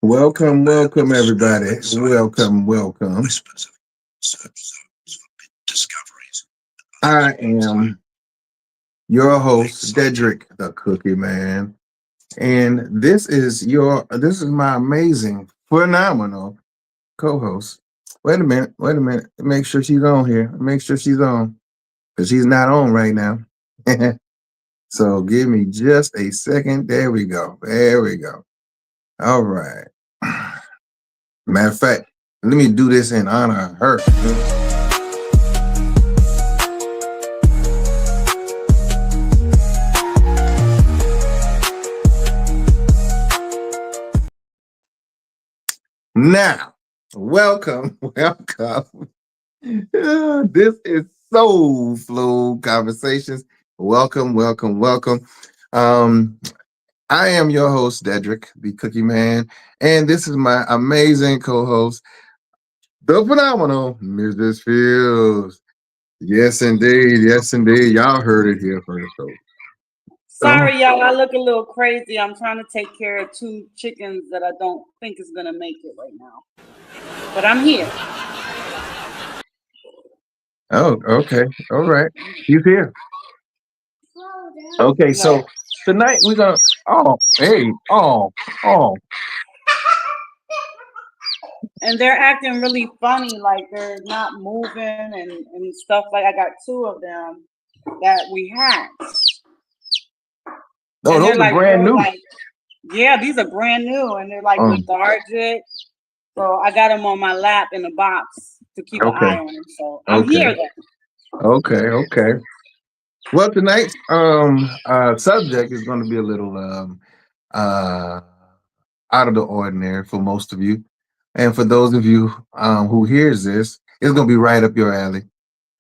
Welcome, everybody. Welcome. I am your host, Dedrick, the Cookie Man, and this is my amazing, phenomenal co-host. Wait a minute. Make sure she's on here. Make sure she's on because she's not on right now. So give me just a second. There we go. There we go. All right. Matter of fact, let me do this in honor of her. Now, welcome. This is Soul Flow Conversations. Welcome. Um, I am your host, Dedrick, the Cookie Man, and this is my amazing co-host, the phenomenal Mrs. Fields. Yes, indeed. Y'all heard it here first, so. Sorry, y'all. I look a little crazy. I'm trying to take care of two chickens that I don't think is gonna make it right now. But I'm here. Oh, okay. All right. He's here. Okay, What? so tonight we're gonna oh. And they're acting really funny, like they're not moving and stuff. Like I got two of them that we had, No, and they're those are like brand real, new. like yeah, these are brand new, and they're like Um, lethargic. So I got them on my lap in a box to keep an okay, eye on them. So I'm okay, here then. okay. Well, tonight's subject is going to be a little uh out of the ordinary for most of you, and for those of you who hears this, it's going to be right up your alley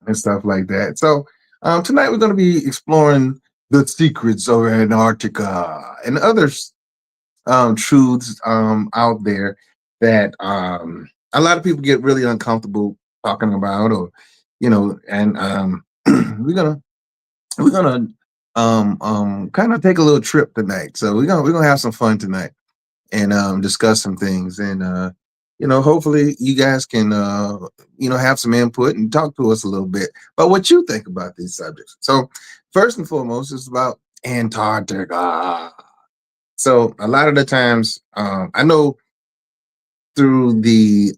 and stuff like that. So tonight we're going to be exploring the secrets of Antarctica and other truths out there that a lot of people get really uncomfortable talking about, or and we're gonna we're gonna kind of take a little trip tonight. So we're gonna have some fun tonight and discuss some things, and hopefully you guys can have some input and talk to us a little bit about what you think about these subjects. So first and foremost, it's about Antarctica. So a lot of the times, I know through the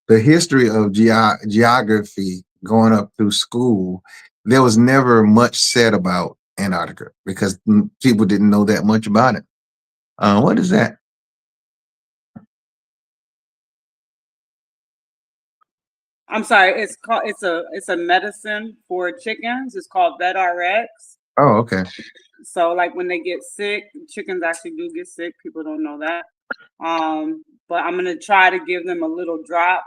history of geography going up through school, there was never much said about Antarctica because people didn't know that much about it. What is that? I'm sorry. It's a medicine for chickens. It's called VetRx. Oh, okay, So like when they get sick, chickens actually do get sick. People don't know that. But I'm gonna try to give them a little drop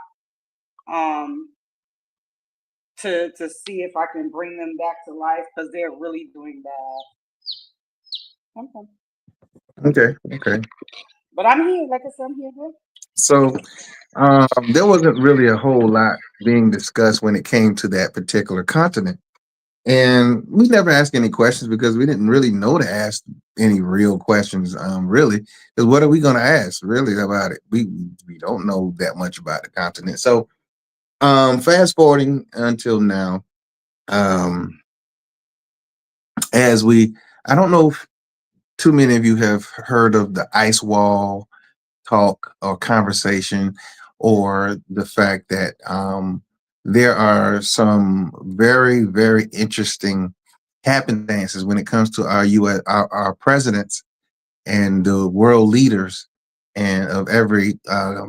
um to see if I can bring them back to life because they're really doing bad. Okay. okay. But I'm here, like I said, I'm here. Girl. So there wasn't really a whole lot being discussed when it came to that particular continent. And we never asked any questions because we didn't really know to ask any real questions, really. Because what are we going to ask really about it? We don't know that much about the continent. So, fast forwarding until now, um, as I don't know if too many of you have heard of the ice wall talk or conversation, or the fact that there are some very, very interesting happenstances when it comes to our U.S. our presidents and the world leaders and of every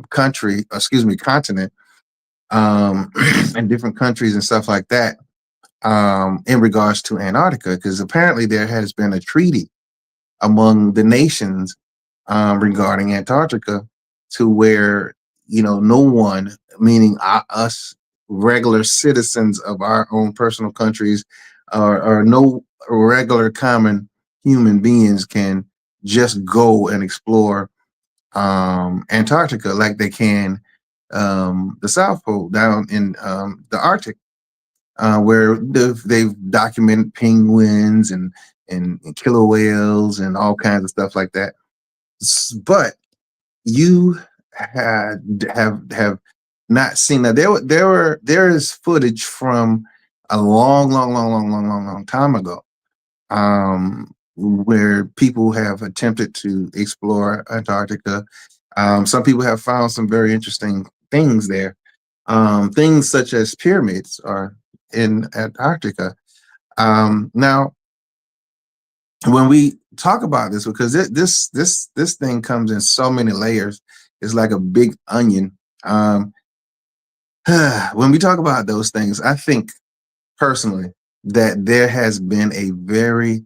country, excuse me, continent, and different countries and stuff like that, in regards to Antarctica, because apparently there has been a treaty among the nations regarding Antarctica, to where no one, meaning us regular citizens of our own personal countries, or no regular common human beings, can just go and explore Antarctica like they can the South Pole down in the Arctic, where they've documented penguins and killer whales and all kinds of stuff like that. But you have not seen that. There is footage from a long time ago, where people have attempted to explore Antarctica. Some people have found some very interesting things there. Things such as pyramids are in Antarctica. Now, when we talk about this, because this thing comes in so many layers, it's like a big onion. Um, when we talk about those things, I think personally that there has been a very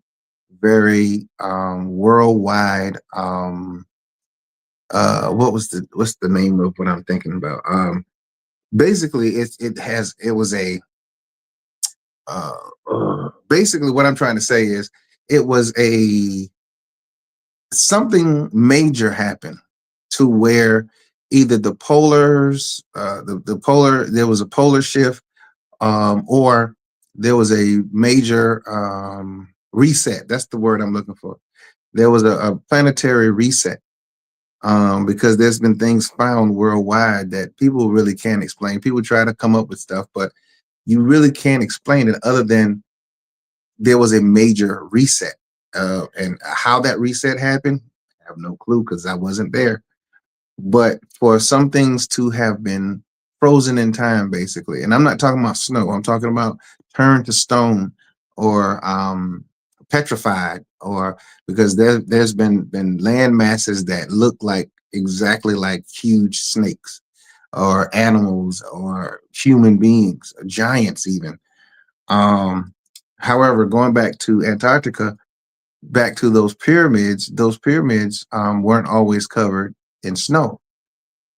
worldwide, what's the name of what I'm thinking about? Basically it was a uh, basically what I'm trying to say is it was a something major happened to where either the polars, the polar, there was a polar shift, or there was a major reset. That's the word I'm looking for. There was a planetary reset, because there's been things found worldwide that people really can't explain. People try to come up with stuff, but you really can't explain it other than there was a major reset. And how that reset happened, I have no clue because I wasn't there. But for some things to have been frozen in time, basically, and I'm not talking about snow, I'm talking about turned to stone, or petrified, or because there's been land masses that look like exactly like huge snakes, or animals, or human beings, giants even. um However, going back to Antarctica, back to those pyramids weren't always covered in snow,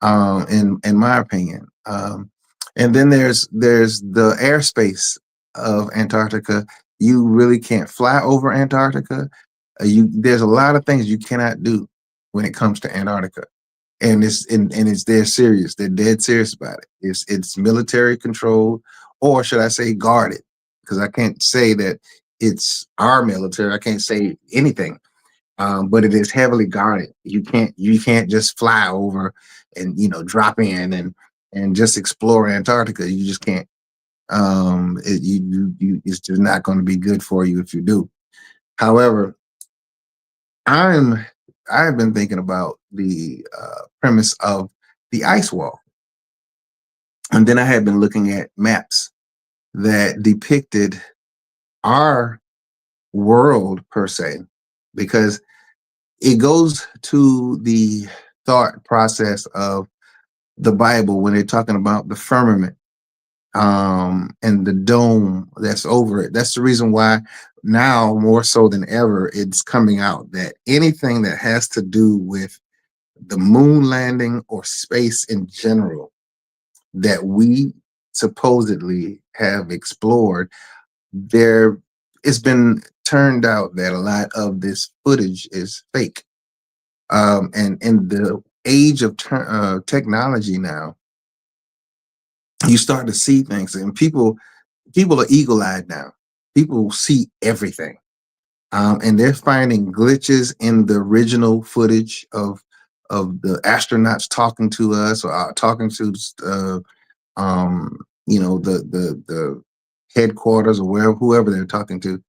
in my opinion. And then there's the airspace of Antarctica. You really can't fly over Antarctica. You There's a lot of things you cannot do when it comes to Antarctica, and it's they're serious. They're dead serious about it. It's military controlled, or should I say guarded? Because I can't say that it's our military. I can't say anything, but it is heavily guarded. You can't just fly over and drop in and just explore Antarctica. You just can't. It's just not going to be good for you if you do. However, I'm I've been thinking about the premise of the ice wall, and then I had been looking at maps that depicted our world per se, because it goes to the thought process of the Bible when they're talking about the firmament, and the dome that's over it. That's the reason why now more so than ever it's coming out that anything that has to do with the moon landing or space in general that we supposedly have explored, there it's been turned out that a lot of this footage is fake. And in the age of technology now, you start to see things, and people are eagle-eyed now. People see everything, and they're finding glitches in the original footage of the astronauts talking to us, or talking to the headquarters, or wherever, whoever they're talking to.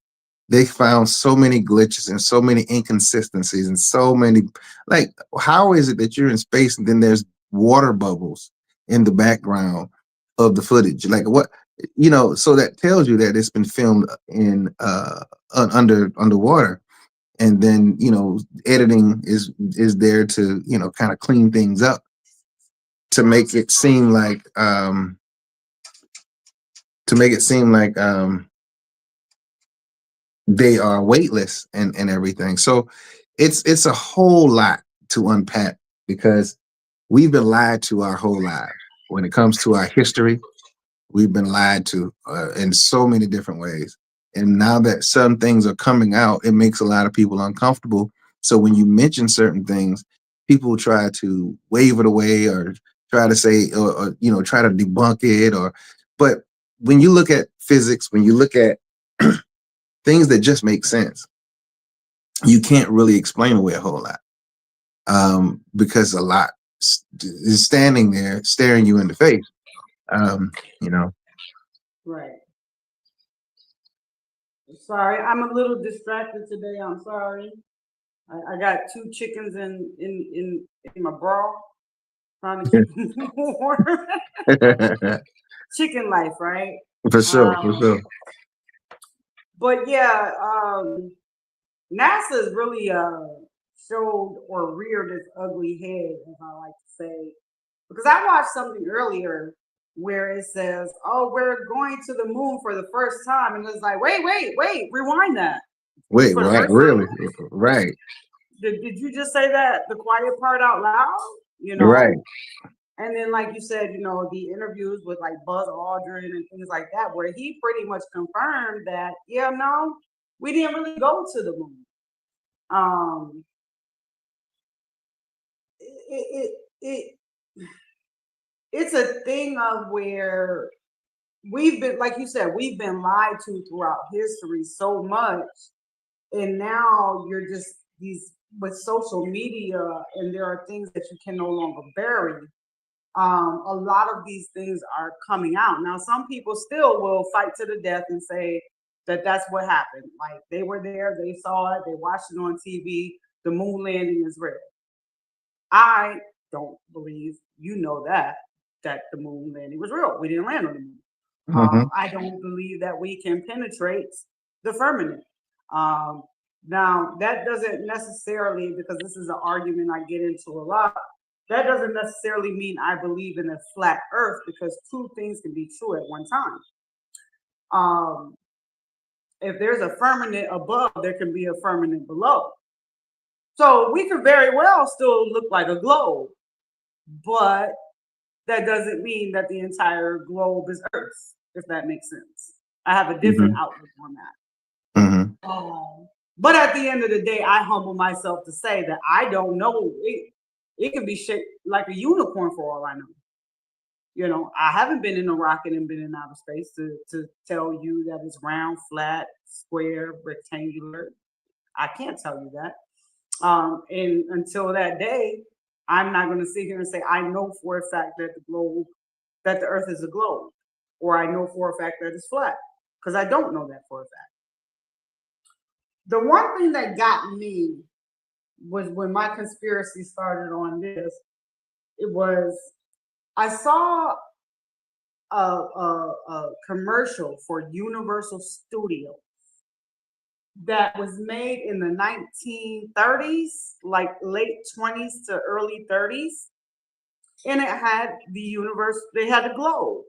They found so many glitches and so many inconsistencies and so many, like, how is it that you're in space and then there's water bubbles in the background of the footage? Like, what, so that tells you that it's been filmed in underwater, and then editing is there to kind of clean things up to make it seem like to make it seem like they are weightless and everything. So it's a whole lot to unpack, because we've been lied to our whole lives when it comes to our history. We've been lied to in so many different ways, and now that some things are coming out, it makes a lot of people uncomfortable. So when you mention certain things, people try to wave it away, or try to say, or try to debunk it, or but when you look at physics, when you look at things that just make sense, you can't really explain away a whole lot. because a lot is standing there staring you in the face. Um, you know. Right. Sorry, I'm a little distracted today. I'm sorry. I got two chickens in my bra, trying to keep them warm. Chicken life, right? For sure, for Um, sure. but yeah, NASA's really showed or reared its ugly head, as I like to say, because I watched something earlier where it says, "Oh, we're going to the moon for the first time," and it's like, wait, rewind that. Wait, For the right? first Really? time, Right? did you just say that the quiet part out loud? You Right? know, and then like you said, the interviews with like Buzz Aldrin and things like that, where he pretty much confirmed that, yeah, no, we didn't really go to the moon. Um, it, it it's a thing of where we've been, like you said, we've been lied to throughout history so much, and now you're just these with social media, and there are things that you can no longer bury. A lot of these things are coming out now. Some people still will fight to the death and say that that's what happened. Like they were there, they saw it, they watched it on TV. The moon landing is real. I don't believe that the moon landing was real. We didn't land on the moon. Hmm. I don't believe that we can penetrate the firmament. Um, Now, that doesn't necessarily, because this is an argument I get into a lot, that doesn't necessarily mean I believe in a flat earth, because two things can be true at one time. Um, if there's a firmament above, there can be a firmament below. So we could very well still look like a globe, but that doesn't mean that the entire globe is Earth, if that makes sense. I have a different Hmm. outlook on that. Hmm. But at the end of the day, I humble myself to say that I don't know. It could be shaped like a unicorn for all I know. I haven't been in a rocket and been in outer space to tell you that it's round, flat, square, rectangular. I can't tell you that. And until that day, I'm not going to sit here and say I know for a fact that the Earth is a globe, or I know for a fact that it's flat, because I don't know that for a fact. The one thing that got me was when my conspiracy started on this. It was I saw a commercial for Universal Studios that was made in the 1930s, like late 20s to early 30s, and it had the universe. They had the globe.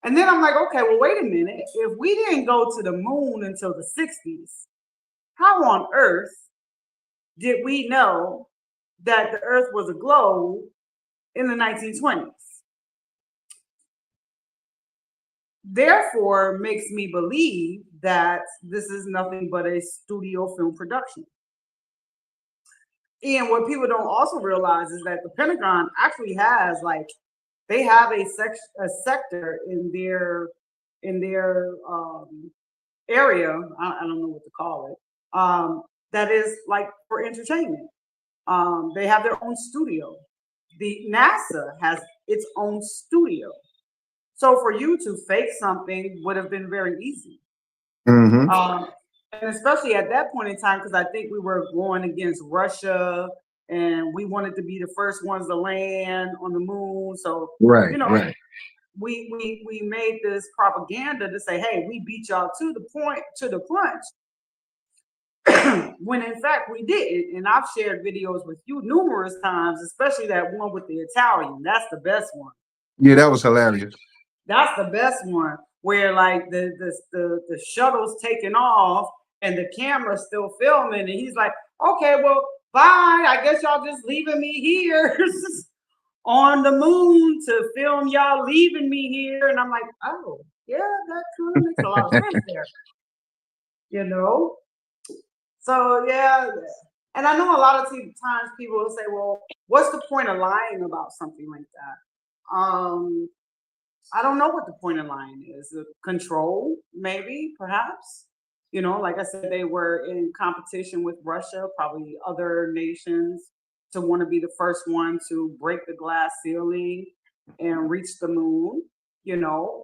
And then I'm like, okay, well, wait a minute. If we didn't go to the moon until the 60s, how on earth did we know that the Earth was a globe in the 1920s? Therefore, makes me believe that this is nothing but a studio film production. And what people don't also realize is that the Pentagon actually has, like, they have a sector in their area. I don't know what to call it. That is like for entertainment. They have their own studio. The NASA has its own studio. So for you to fake something would have been very easy. Hmm. Um, and especially at that point in time, because I think we were going against Russia, and we wanted to be the first ones to land on the moon. So, Right. you know, Right. we made this propaganda to say, hey, we beat y'all to the point, to the punch. When in fact we didn't. And I've shared videos with you numerous times, especially that one with the Italian. That's the best one. Yeah, that was hilarious. That's the best one, where like the shuttle's taking off and the camera's still filming, and he's like, okay, well, bye. I guess y'all just leaving me here on the moon to film y'all leaving me here. And I'm like, oh, yeah, that kind of makes a lot of sense there, you know? So yeah. And I know a lot of times people will say, well, what's the point of lying about something like that? I don't know what the point of lying is. Control, maybe, perhaps. Like I said, they were in competition with Russia, probably other nations, to want to be the first one to break the glass ceiling and reach the moon. You know,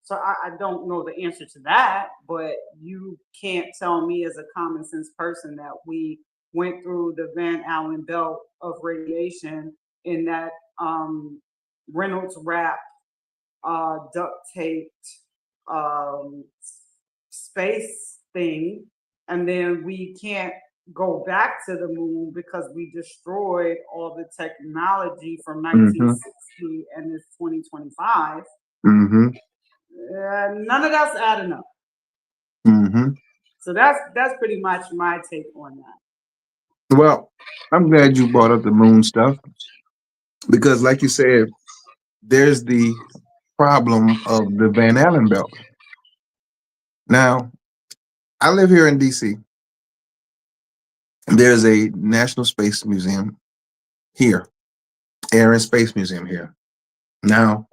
so I don't know the answer to that, but you can't tell me as a common sense person that we went through the Van Allen belt of radiation in that Reynolds wrap, duct taped um, space thing, and then we can't go back to the moon because we destroyed all the technology from Mm-hmm. 1960 and it's 2025. Mm-hmm. None of that's adding up. Mm-hmm. So that's pretty much my take on that. Well, I'm glad you brought up the moon stuff because, like you said, there's the problem of the Van Allen belt. Now, I live here in DC. There's a National Space Museum here, Air and Space Museum here. Now,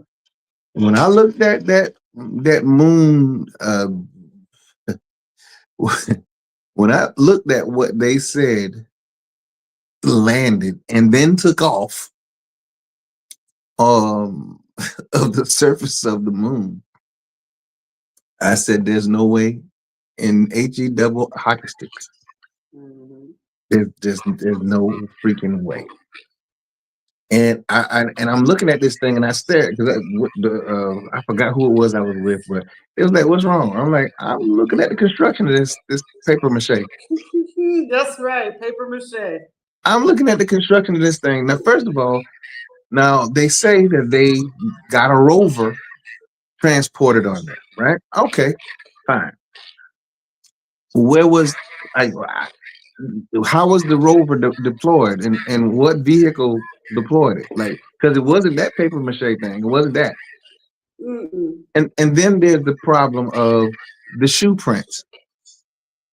when I looked at that moon, when I looked at what they said landed and then took off um of the surface of the moon, I said, "There's no way." In he double hockey sticks, Hmm. there's no freaking way. And I'm looking at this thing and I stared because I forgot who it was I was with, but it was like, "What's wrong?" I'm like, "I'm looking at the construction of this paper mache. That's right, paper mache. I'm looking at the construction of this thing." Now, first of all, now they say that they got a rover transported on there, right? Okay, fine. Where was I? How was the rover deployed, and what vehicle deployed it? Like, because it wasn't that paper mache thing. It wasn't that. Mm-mm. And then there's the problem of the shoe prints.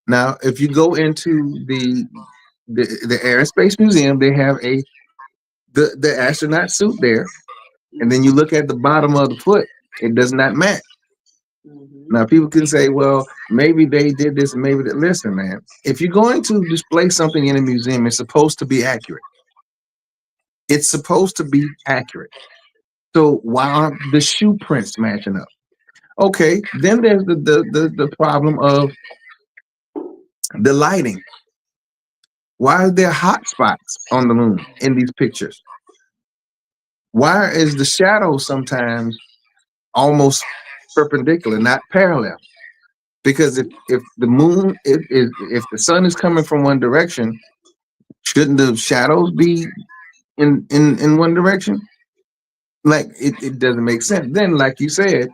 Now, if you go into the Air and Space Museum, they have the astronaut suit there, and then you look at the bottom of the foot, it does not match. Mm-hmm. Now, people can say, well, maybe they did this, and maybe that. Listen, man, if you're going to display something in a museum, it's supposed to be accurate. It's supposed to be accurate. So why aren't the shoe prints matching up? Okay, then there's the problem of the lighting. Why are there hot spots on the moon in these pictures? Why is the shadow sometimes almost perpendicular, not parallel? Because if the moon if the sun is coming from one direction, shouldn't the shadows be in one direction? Like it doesn't make sense. Then, like you said,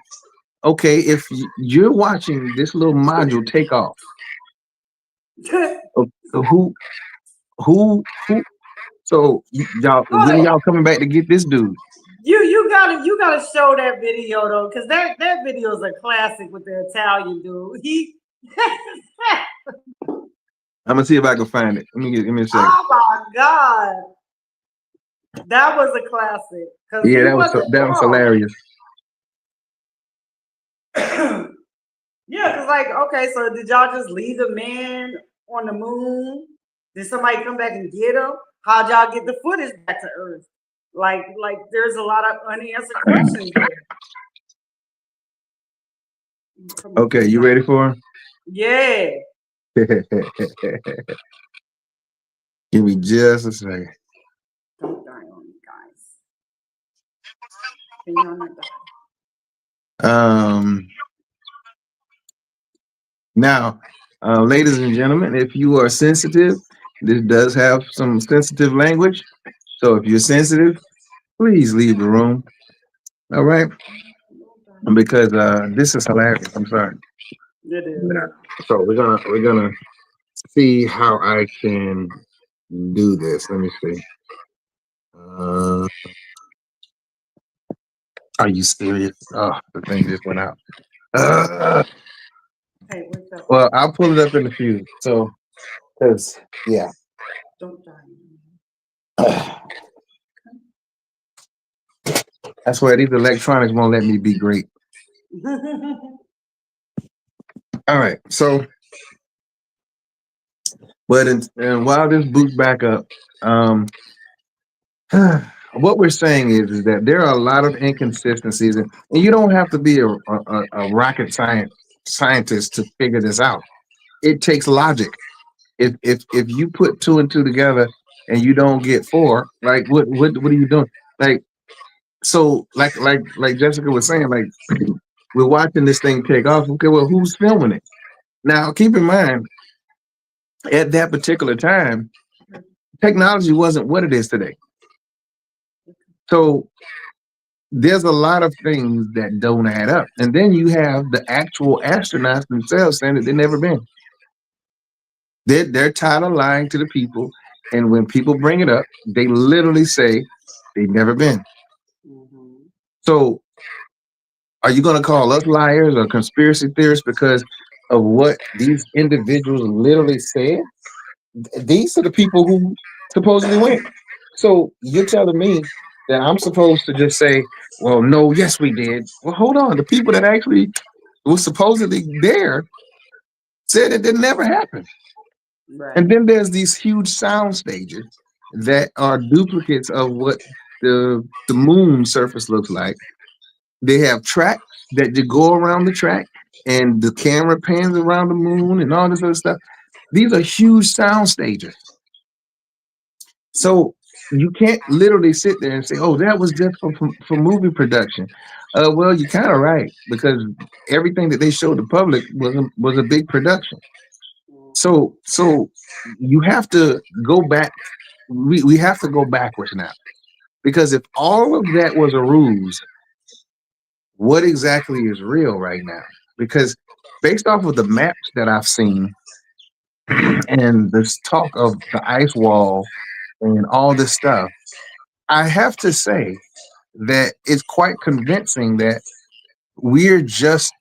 okay, if you're watching this little module take off, uh, who who? So y'all, when Oh, y'all coming back to get this dude? you gotta show that video though, because that video is a classic with the Italian dude. He I'm gonna see if I can find it. Give me a second. oh my god, that was a classic because Yeah, he wasn't that was wrong. hilarious. Yeah, because like, okay, so did y'all just leave the man on the moon? Did somebody come back and get him? How'd y'all get the footage back to Earth? Like there's a lot of unanswered questions there. Come on, Okay, don't you die. ready for Yeah. him? Give me just a second. Don't die on me, guys. Can y'all not die? Um, now, ladies and gentlemen, if you are sensitive, this does have some sensitive language. So if you're sensitive, please leave the room. All right, Don't die. because this is hilarious. I'm sorry. It is. Yeah. So we're gonna see how I can do this. Let me see. Uh, are you serious? Oh, the thing just went out. Uh, Hey, wake up. well, I'll pull it up in a few. So, because yeah, Don't die. that's why these electronics won't let me be great. All right, so But and while this boots back up, um, what we're saying is that there are a lot of inconsistencies, and you don't have to be a rocket scientist to figure this out. It takes logic. If you put two and two together and you don't get four, like what are you doing? Like so, like Jessica was saying, like we're watching this thing take off. Okay, well, who's filming it? Now, keep in mind, at that particular time, technology wasn't what it is today. So there's a lot of things that don't add up. And then you have the actual astronauts themselves saying that they've never been. They're tired of lying to the people. And when people bring it up, they literally say they've never been. Mhm. So are you going to call us liars or conspiracy theorists because of what these individuals literally said? These are the people who supposedly went. So you're telling me that I'm supposed to just say, well, no, yes, we did. Well, hold on. The people that actually was supposedly there said it didn't never happen. Right. And then there's these huge sound stages that are duplicates of what the moon surface looks like. They have tracks that you go around the track and the camera pans around the moon and all this other stuff. These are huge sound stages. So you can't literally sit there and say, "Oh, that was just for movie production." Well, you're kind of right because everything that they showed the public was a big production. So you have to go back. We have to go backwards now because if all of that was a ruse, what exactly is real right now? Because based off of the maps that I've seen and this talk of the ice wall and all this stuff, I have to say that it's quite convincing that we're just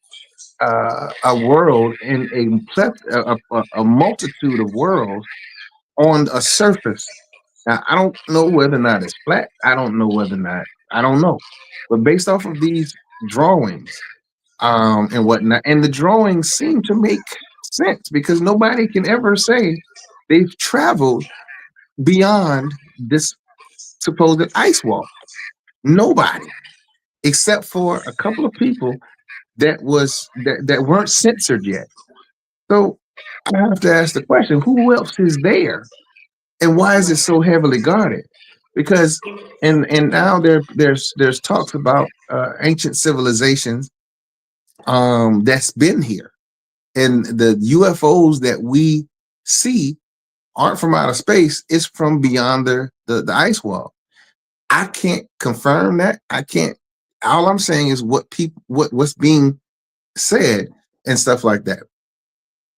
a world in a multitude of worlds on a surface. Now, I don't know whether or not it's flat. I don't know whether or not, I don't know. But based off of these drawings and whatnot, and the drawings seem to make sense because nobody can ever say they've traveled beyond this supposed ice wall. Nobody, except for a couple of people that weren't censored yet. So I have to ask the question: who else is there, and why is it so heavily guarded? Because and now there's talks about ancient civilizations that's been here, and the UFOs that we see aren't from outer space; it's from beyond the ice wall. I can't confirm that. I can't. All I'm saying is what people what's being said and stuff like that.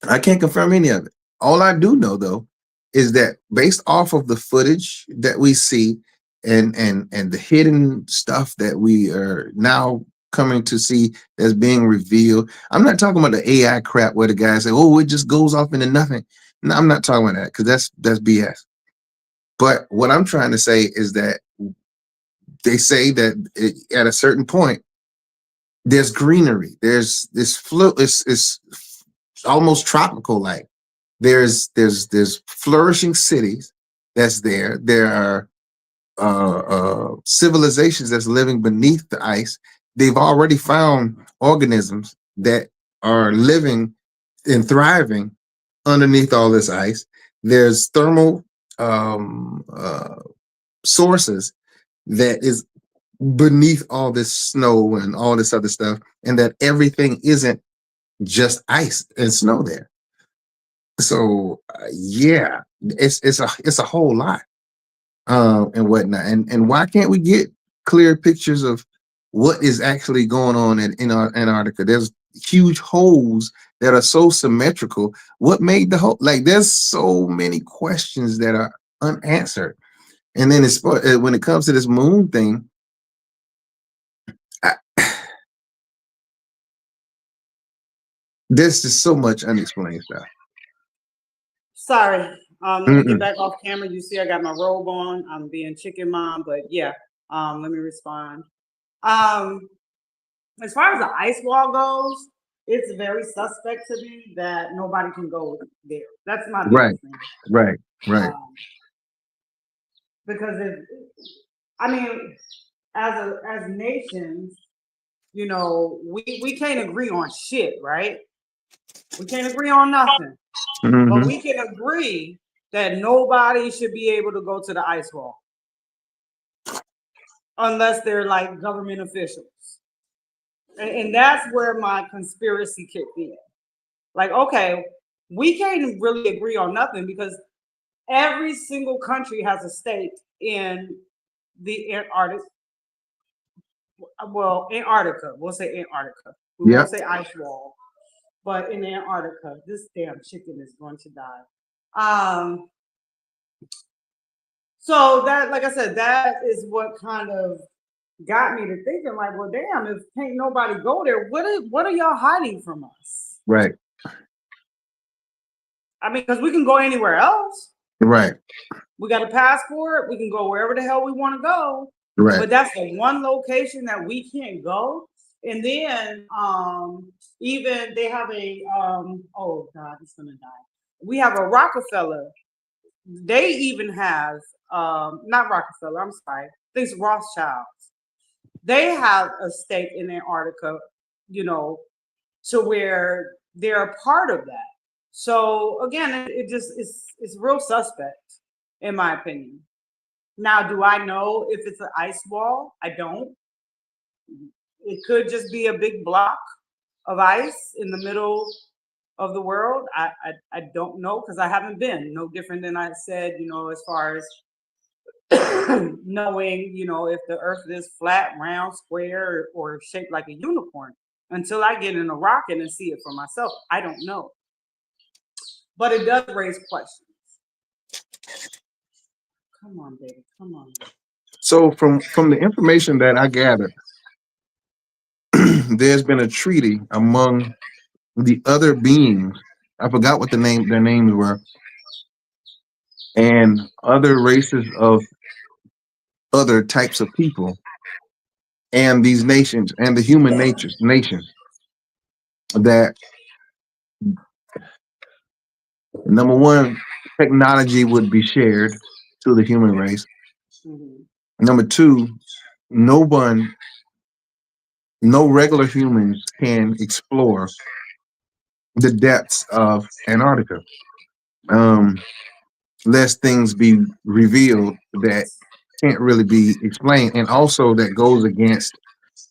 I can't confirm any of it. All I do know though is that based off of the footage that we see and the hidden stuff that we are now coming to see that's being revealed. I'm not talking about the AI crap where the guys say, "Oh, it just goes off into nothing." No, I'm not talking about that because that's BS. But what I'm trying to say is that they say that at a certain point there's greenery. There's this it's almost tropical like. There's flourishing cities that's there. There are civilizations that's living beneath the ice. They've already found organisms that are living and thriving underneath all this ice. There's thermal um, uh, sources that is beneath all this snow and all this other stuff, and that everything isn't just ice and snow there. So yeah, it's a whole lot and whatnot. And why can't we get clear pictures of what is actually going on in our Antarctica? There's huge holes that are so symmetrical. What made the hole? Like there's so many questions that are unanswered. And then when it comes to this moon thing, I, there's just so much unexplained stuff. Sorry. Let me get Mm-mm. back off camera. You see, I got my robe on. I'm being chicken mom, but yeah. Let me respond. Um, as far as the ice wall goes, it's very suspect to me that nobody can go there. That's my Right, biggest thing. right, right. Um, because if I mean, as nations, we can't agree on shit, right? We can't agree on nothing, but Hmm. we can agree that nobody should be able to go to the ice wall unless they're like government officials, and that's where my conspiracy kicked in. Like, okay, we can't really agree on nothing because every single country has a stake in the Antarctic. Well, Antarctica. We'll say Antarctica. We won't Yep. say ice wall, but in Antarctica, this damn chicken is going to die. Um, so that, like I said, that is what kind of got me to thinking, like, well, damn, if can't nobody go there, what are y'all hiding from us? Right, I mean, because we can go anywhere else. right, We got a passport. We can go wherever the hell we want to go. right. But that's the one location that we can't go. And then even they have a oh God, it's gonna die. We have a Rockefeller. They even have not Rockefeller, I'm sorry, these Rothschilds. They have a stake in Antarctica, you know, to where they're a part of that. So again, it just it's real suspect in my opinion. Now, do I know if it's an ice wall? I don't. It could just be a big block of ice in the middle of the world. I don't know because I haven't been. No different than I said, as far as knowing, if the earth is flat, round, square, or shaped like a unicorn. Until I get in a rocket and see it for myself, I don't know. But it does raise questions. Come on, baby. Come on. So from the information that I gathered, there's been a treaty among the other beings. I forgot what their names were, and other races of other types of people, and these nations and the human nations that number one, technology would be shared to the human race. Mm-hmm. Number two, no one, no regular humans can explore the depths of Antarctica. Um, lest things be revealed that can't really be explained, and also that goes against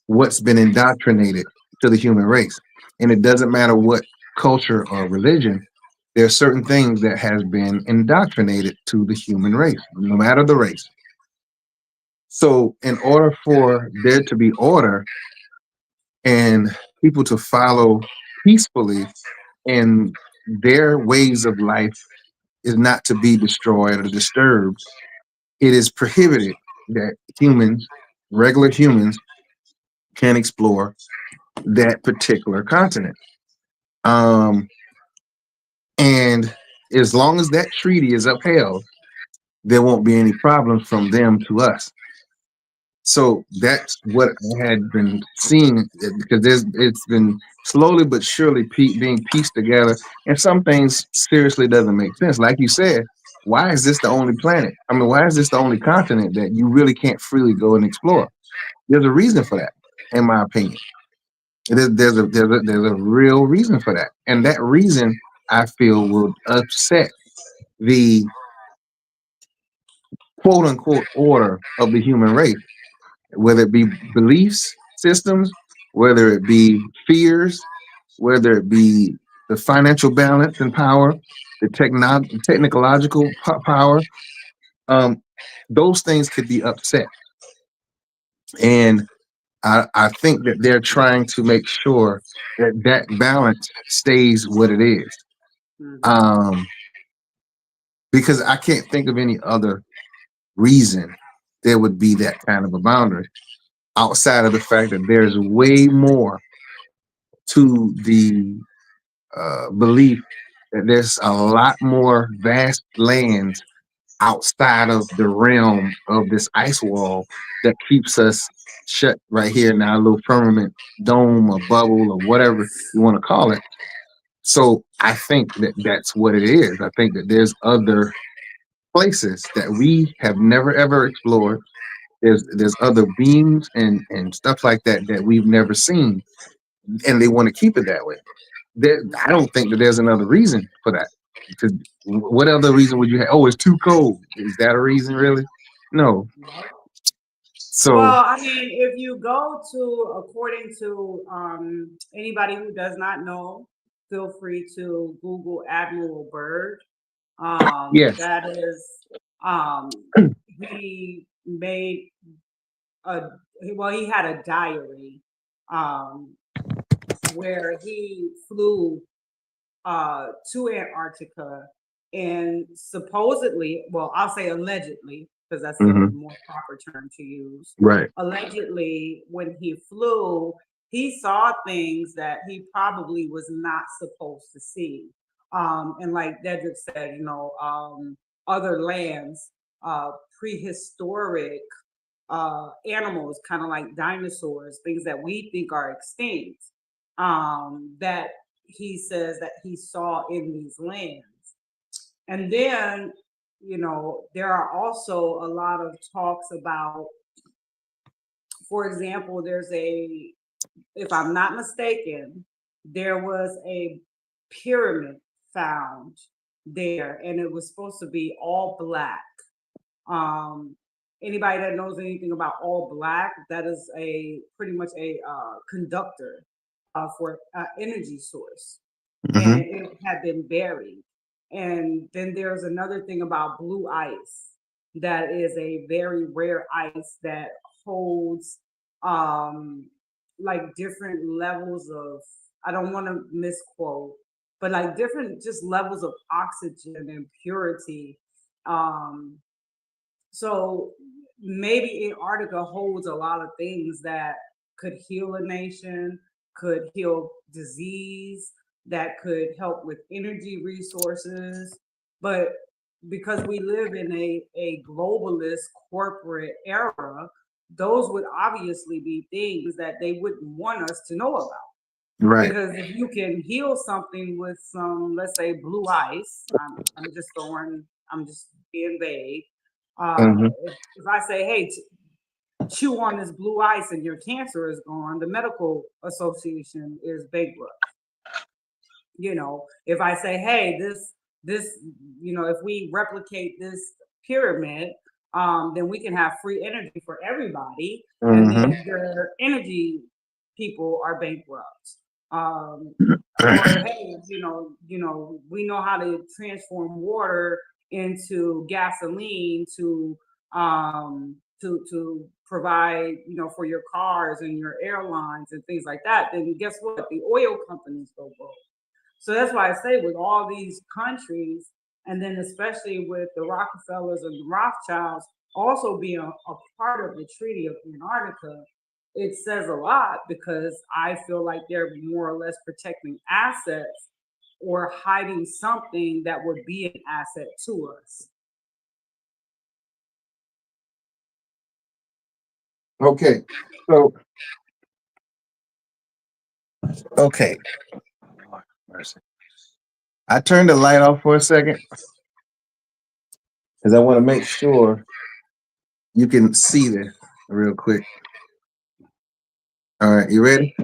what's been indoctrinated to the human race. And it doesn't matter what culture or religion, there are certain things that has been indoctrinated to the human race, no matter the race. So in order for there to be order and people to follow peacefully and their ways of life is not to be destroyed or disturbed, it is prohibited that humans, regular humans, can explore that particular continent. Um, and as long as that treaty is upheld, there won't be any problems from them to us. So that's what I had been seeing because it's been slowly but surely being pieced together, and some things seriously doesn't make sense. Like you said, why is this the only planet? I mean, why is this the only continent that you really can't freely go and explore? There's a reason for that, in my opinion. There's a real reason for that, and that reason I feel will upset the quote unquote order of the human race, whether it be beliefs systems, whether it be fears, whether it be the financial balance and power, the technological power. Um, those things could be upset, and I think that they're trying to make sure that that balance stays what it is. Mm-hmm. Um, because I can't think of any other reason there would be that kind of a boundary outside of the fact that there's way more to the belief that there's a lot more vast lands outside of the realm of this ice wall that keeps us. shut right here in our little firmament dome or bubble or whatever you want to call it. So I think that that's what it is. I think that there's other places that we have never ever explored. There's other beings and stuff like that that we've never seen, and they want to keep it that way. I don't think that there's another reason for that. Because what other reason would you have? Oh, it's too cold. Is that a reason, really? No. So Well, I mean, if you go to, according to anybody who does not know, feel free to Google Admiral Byrd. yes. That is, he made a, well, he had a diary um, where he flew to Antarctica and supposedly, well, I'll say allegedly, because that's a Hmm. more proper term to use. Right. Allegedly, when he flew, he saw things that he probably was not supposed to see. And like Dedrick said, other lands, prehistoric animals, kind of like dinosaurs, things that we think are extinct, that he says that he saw in these lands. And then, there are also a lot of talks about, for example, if I'm not mistaken, there was a pyramid found there, and it was supposed to be all black. Um, Anybody that knows anything about all black, that is a pretty much a conductor for energy source, and Hmm. it had been buried. And then there's another thing about blue ice that is a very rare ice that holds um like different levels of, I don't want to misquote, but like different just levels of oxygen and purity. Um so maybe Antarctica holds a lot of things that could heal a nation, could heal disease, that could help with energy resources. But because we live in a globalist corporate era, those would obviously be things that they wouldn't want us to know about. Right. Because if you can heal something with some, let's say, blue ice, I'm just being vague. Hmm. If I say, hey, chew on this blue ice and your cancer is gone, the medical association is bankrupt. If I say, hey, this, if we replicate this pyramid, then we can have free energy for everybody, and then Hmm. your energy people are bankrupt. Or hey, we know how to transform water into gasoline to provide, for your cars and your airlines and things like that. Then guess what? The oil companies go broke. So that's why I say with all these countries, and then especially with the Rockefellers and the Rothschilds also being a part of the Treaty of Antarctica, it says a lot, because I feel like they're more or less protecting assets or hiding something that would be an asset to us. Okay. So okay. Lord mercy. I turned the light off for a second because I want to make sure you can see this real quick. All right, you ready?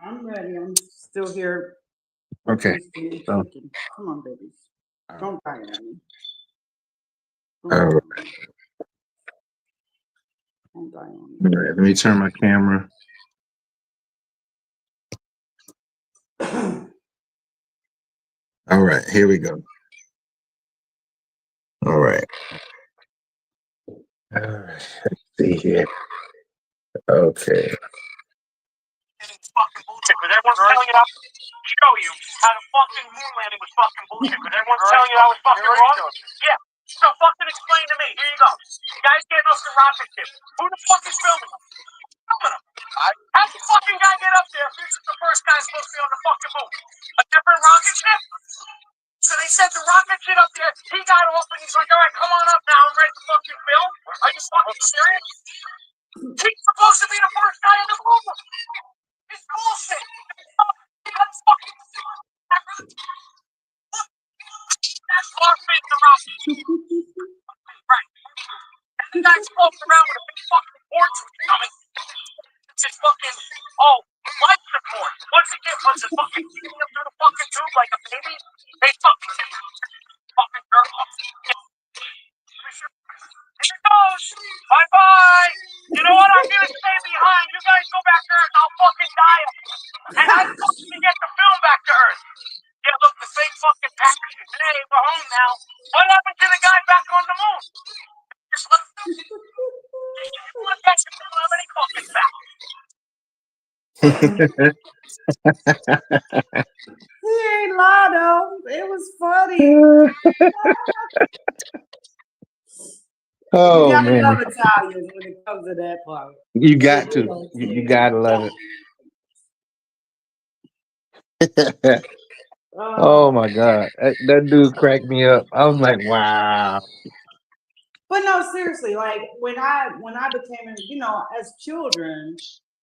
I'm ready. I'm still here Okay. feasting and So, kicking. Come on, babies. all Don't die on me. Don't die right. on me. Don't die on me. All right, let me turn my camera. All right, here we go. All right. All right. Let's see here. Okay. It's fucking bullshit. Because everyone's telling you that show you how the fucking moon landing was fucking bullshit. Because everyone's telling you that was fucking wrong. Yeah. So fucking explain to me. Here you go. The guy's getting off the rocket ship. Who the fuck is filming him? Filming him. How'd the fucking guy get up there if this is the first guy supposed to be on the fucking moon? A different rocket ship? So they sent the rocket ship up there. He got off and he's like, all right, come on up now. I'm ready to fucking film. Are you fucking serious? He's supposed to be the first guy in the moon. It's bullshit. That's fucking that's Larfin around. Right. And the guy's floating around with a big fucking torch coming. It's his fucking life support. Once it gets him fucking feeding him through the fucking tube like a baby, they fucking jerk off. Here it goes. Bye bye. You know what? I'm gonna stay behind. You guys go back to Earth. I'll fucking die. And I fucking get the film back to Earth. Yeah, look, the same fucking package. Hey, we're home now. What happened to the guy back on the moon? Just left him. You want that shit? Don't have any fucking back. He ain't lied though. It was funny. Oh You gotta man, love Italians when it comes to that part. you got to. You gotta love it. Oh my god, that dude cracked me up. I was like, wow. But no, seriously, like when I became, as children,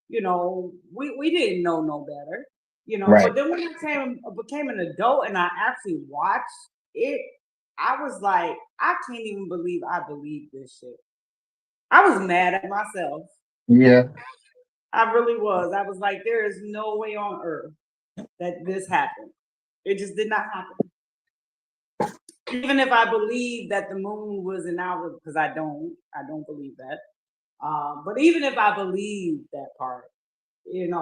we didn't know no better, Right. But then when I became an adult and I actually watched it, I was like, I can't even believe I believe this shit. I was mad at myself. Yeah. I really was. I was like, there is no way on earth that this happened. It just did not happen. Even if I believe that the moon was an hour, because I don't believe that. But even if I believe that part, and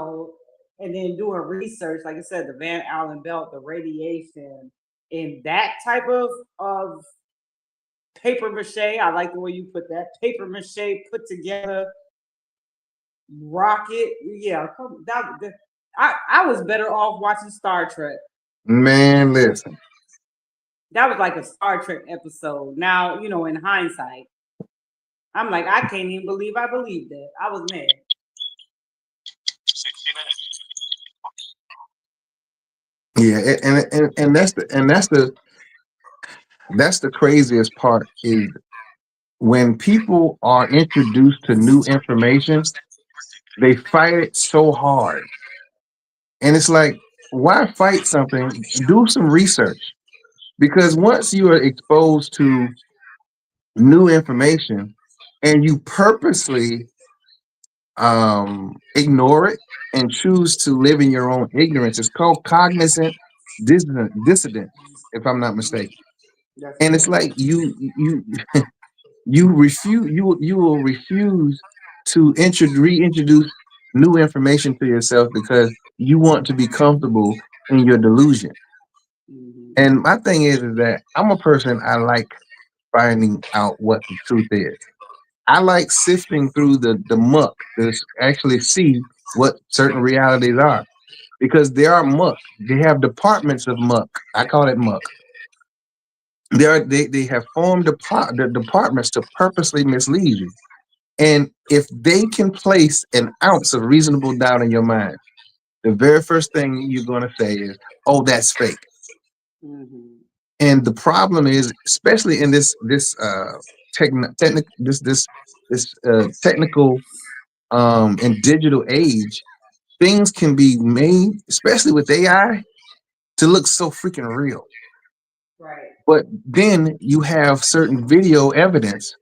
then doing research, like I said, the Van Allen belt, the radiation, and that type of paper mache. I like the way you put that paper mache put together rocket. Yeah, I was better off watching Star Trek. Man, listen. That was like a Star Trek episode. Now, in hindsight, I'm like, I can't even believe I believed that. I was mad. 60 minutes. Yeah, and that's the craziest part is when people are introduced to new information, they fight it so hard. And it's like, why fight something? Do some research. Because once you are exposed to new information and you purposely ignore it and choose to live in your own ignorance, it's called cognizant dissidence, if I'm not mistaken. And it's like you refuse you will refuse to reintroduce new information to yourself because you want to be comfortable in your delusion. And my thing is that I'm a person, I like finding out what the truth is. I like sifting through the muck to actually see what certain realities are, because they are muck. They have departments of muck. I call it muck. They have formed the departments to purposely mislead you. And if they can place an ounce of reasonable doubt in your mind, the very first thing you're going to say is, "Oh, that's fake." And the problem is, especially in this technical and digital age, things can be made, especially with AI, to look so freaking real. Right. But then you have certain video evidence,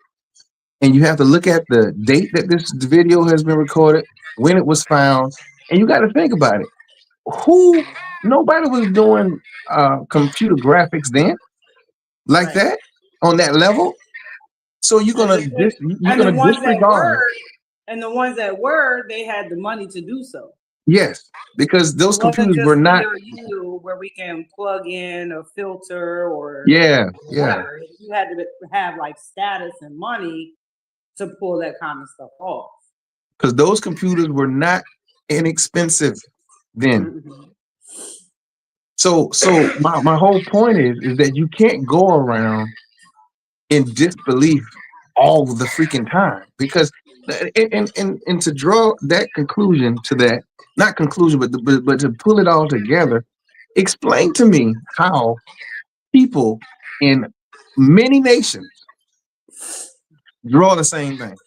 and you have to look at the date that this video has been recorded, when it was found, and you got to think about it. Nobody was doing computer graphics then like that on that level. So you're gonna disregard. And the ones that were, they had the money to do so. Yes, because those It wasn't computers just were not. where we can plug in a filter or Yeah. whatever. You had to have like status and money to pull that kind of stuff off. Because those computers were not inexpensive then. So my whole point is that you can't go around in disbelief all the freaking time, because and to draw that conclusion to that, not conclusion, but to pull it all together, explain to me how people in many nations draw the same thing.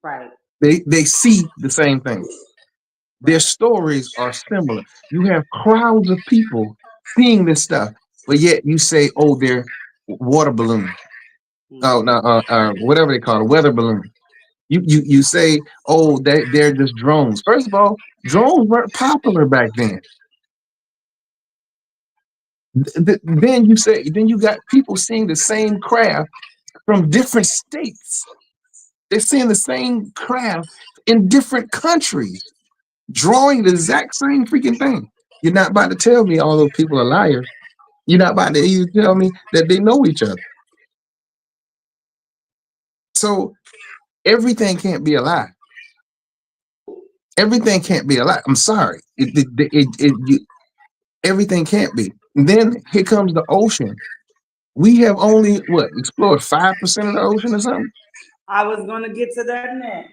Right. They see the same thing. Their stories are similar. You have crowds of people seeing this stuff, but yet you say, "Oh, they're water balloons." Oh, no, whatever they call it, weather balloon. You say, "Oh, they're just drones." First of all, drones weren't popular back then. Then you got people seeing the same craft from different states. They're seeing the same craft in different countries, drawing the exact same freaking thing. You're not about to tell me all those people are liars. You're not about to even tell me that they know each other. So everything can't be a lie. Everything can't be a lie. I'm sorry. Everything can't be. And then here comes the ocean. We have only explored 5% of the ocean or something. I was gonna get to that next.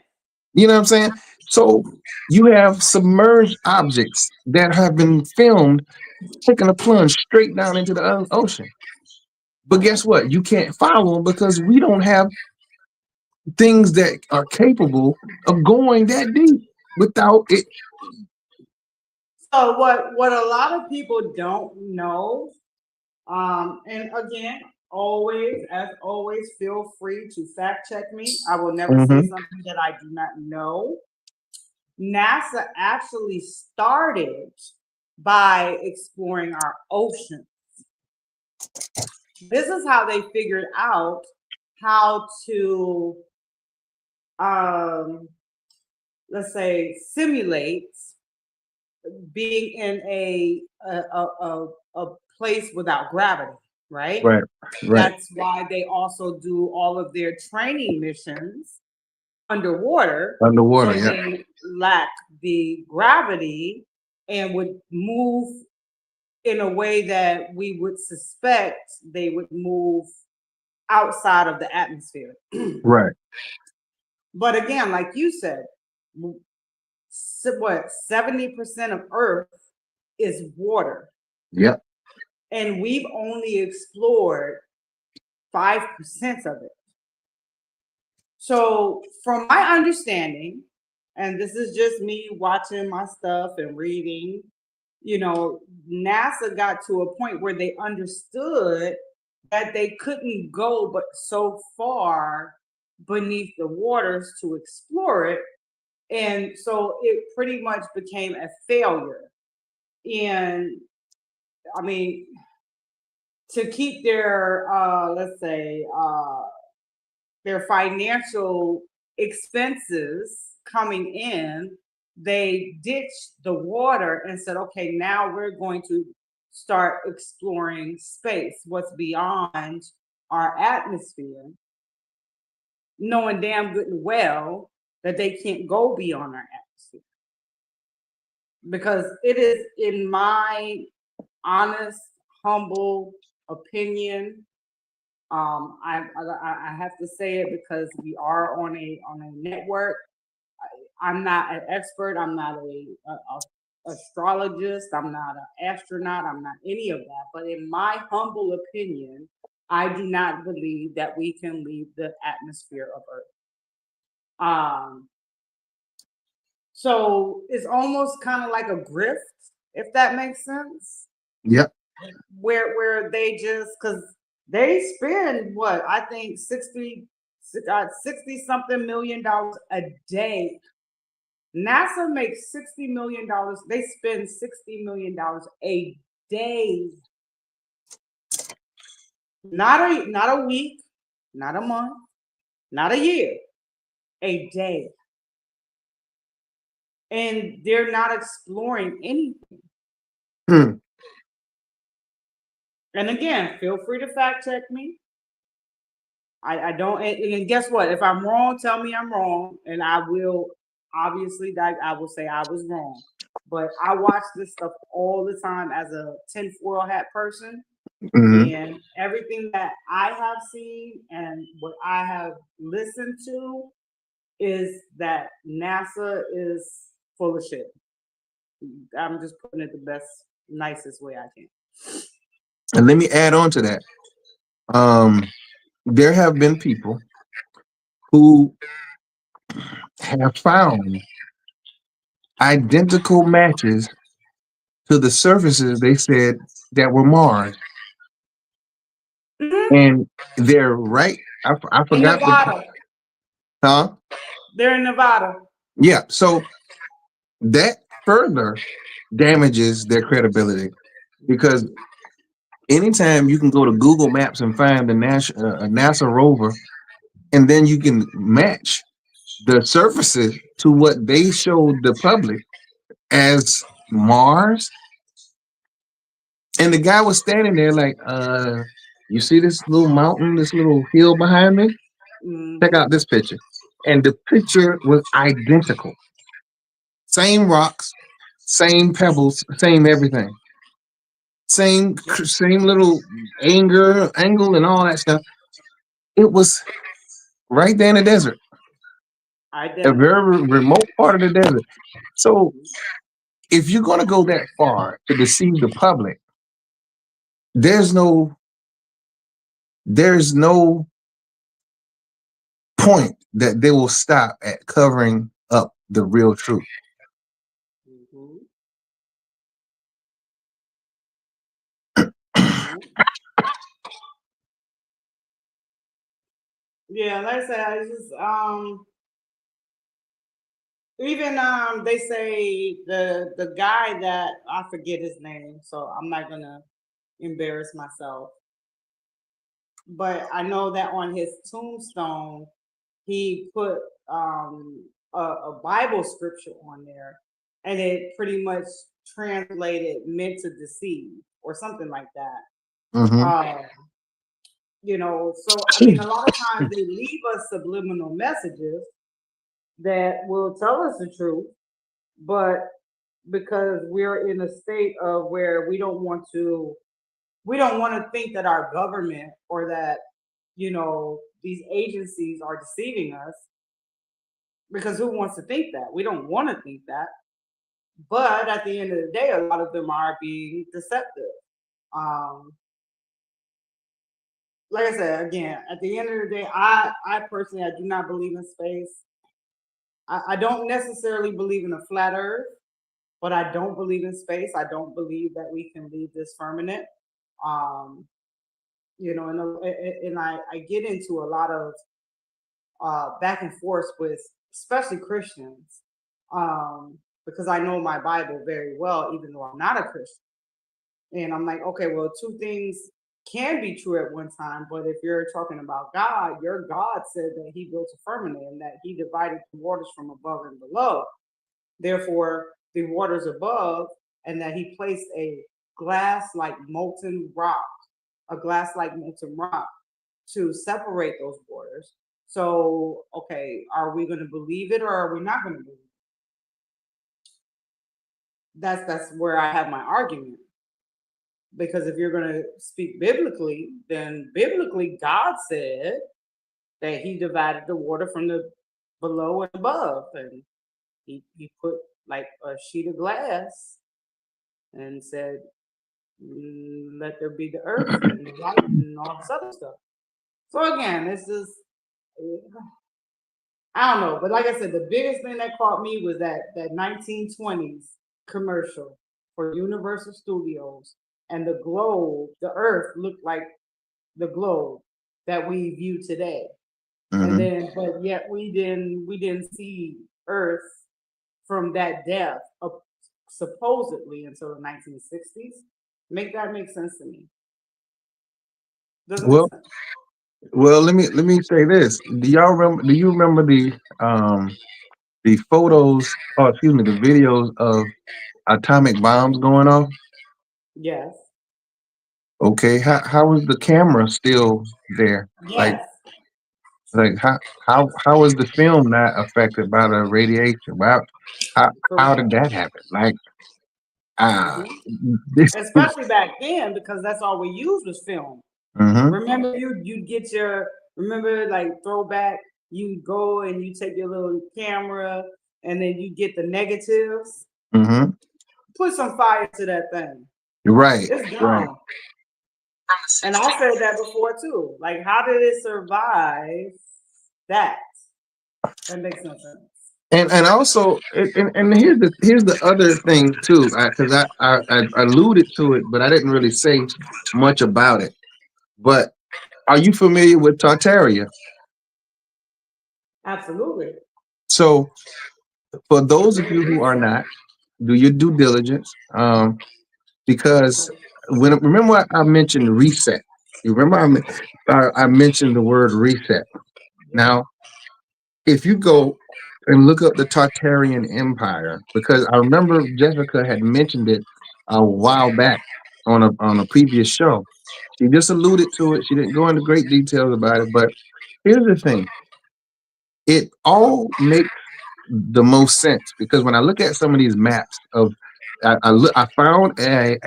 You know what I'm saying? So you have submerged objects that have been filmed taking a plunge straight down into the ocean. But guess what? You can't follow them because we don't have things that are capable of going that deep without it. So what a lot of people don't know, and again, as always, feel free to fact check me. I will never say something that I do not know. NASA actually started by exploring our oceans. This is how they figured out how to, let's say, simulate being in a place without gravity, right? Right. That's why they also do all of their training missions underwater. Underwater, so yeah. they lack the gravity and would move in a way that we would suspect they would move outside of the atmosphere. Right. But again, like you said, what 70% of Earth is water. Yep. And we've only explored 5% of it. So, from my understanding, and this is just me watching my stuff and reading, NASA got to a point where they understood that they couldn't go but so far beneath the waters to explore it. And so it pretty much became a failure. And I mean, to keep their, let's say, their financial expenses coming in, they ditched the water and said, okay, now we're going to start exploring space, what's beyond our atmosphere, knowing damn good and well that they can't go beyond our atmosphere. Because it is, in my honest, humble opinion, I have to say it because we are on a network. I'm not an expert. I'm not a astrologist. I'm not an astronaut. I'm not any of that. But in my humble opinion, I do not believe that we can leave the atmosphere of Earth. So it's almost kind of like a grift, if that makes sense. Yep. Where they just, because they spend what I think 60 something million dollars a day. NASA makes $60 million. They spend $60 million a day. Not a week, not a month, not a year, a day. And they're not exploring anything. And again, feel free to fact check me. I don't, and guess what? If I'm wrong, tell me I'm wrong, and I will obviously I will say I was wrong. But I watch this stuff all the time as a tinfoil hat person, and everything that I have seen and what I have listened to is that NASA is full of shit. I'm just putting it the best, nicest way I can. And let me add on to that. There have been people who have found identical matches to the surfaces they said that were Mars, Mhm. and they're right. I In forgot the Nevada. huh. They're in Nevada. Yeah, so that further damages their credibility because anytime you can go to Google Maps and find the NASA rover, and then you can match the surfaces to what they showed the public as Mars, and the guy was standing there like, you see this little mountain, this little hill behind me? Check Hmm. out this picture. And the picture was identical. Same rocks, same pebbles, same everything. Same little angle and all that stuff. It was right there in the desert, a Identical. very remote part of the desert. So if you're going to go that far to deceive the public, there's no there's no point that they will stop at covering up the real truth. Hmm. Yeah. Yeah, like I said, I just even they say the guy that I forget his name, so I'm not gonna embarrass myself. But I know that on his tombstone he put a Bible scripture on there, and it pretty much translated meant to deceive or something like that. Mm-hmm. So I mean, a lot of times they leave us subliminal messages that will tell us the truth, but because we're in a state of where we don't want to think that our government or that these agencies are deceiving us, because who wants to think that? We don't want to think that. But at the end of the day, a lot of them are being deceptive. Um, like I said, again, at the end of the day, I personally, I do not believe in space. I don't necessarily believe in a flat earth, but I don't believe in space. I don't believe that we can leave this firmament. Um, and I get into a lot of back and forth with especially Christians, because I know my Bible very well, even though I'm not a Christian. And I'm like, okay, well, two things can be true at one time, but if you're talking about God, your God said that He built a firmament and that He divided the waters from above and below. Therefore, the waters above, and that He placed a glass like molten rock, a glass like molten rock to separate those waters. So, okay, are we going to believe it or are we not going to believe it? That's where I have my argument. Because if you're going to speak biblically, then biblically God said that He divided the water from the below and above, and He put like a sheet of glass and said, "Let there be the earth and the light and all this other stuff." So again, it's just I don't know, but like I said, the biggest thing that caught me was that 1920s commercial for Universal Studios, and the globe, the Earth looked like the globe that we view today. And Mm-hmm. then, but yet we didn't see Earth from that depth up supposedly until the 1960s. Make sense to me? Doesn't make Well, sense. let me say this. Do you remember the photos, or excuse me, the videos of atomic bombs going off? Yes, Okay, how is the camera still there? Like yes, like how is the film not affected by the radiation? How did correct. that happen? Like ah, Hmm. this. Especially back then, because that's all we used was film. Mm-hmm. Remember, you get your like throwback. You go and you take your little camera, and then you get the negatives. Mm-hmm. Put some fire to that thing. Right. It's Right. gone. And I said that before too. Like, how did it survive that? That makes no sense. And also, and here's the other thing too, because I alluded to it, but I didn't really say much about it. But are you familiar with Tartaria? Absolutely. So for The those of Great you who are Reset. not, do your due diligence. Because when remember I mentioned reset. You remember I mentioned the word reset. Now, if you go and look up the Tartarian Empire, because I remember Jessica had mentioned it a while back on a previous show. She just alluded to it. She didn't go into great details about it, but here's the thing: it all makes the most sense because when I look at some of these maps of, I found a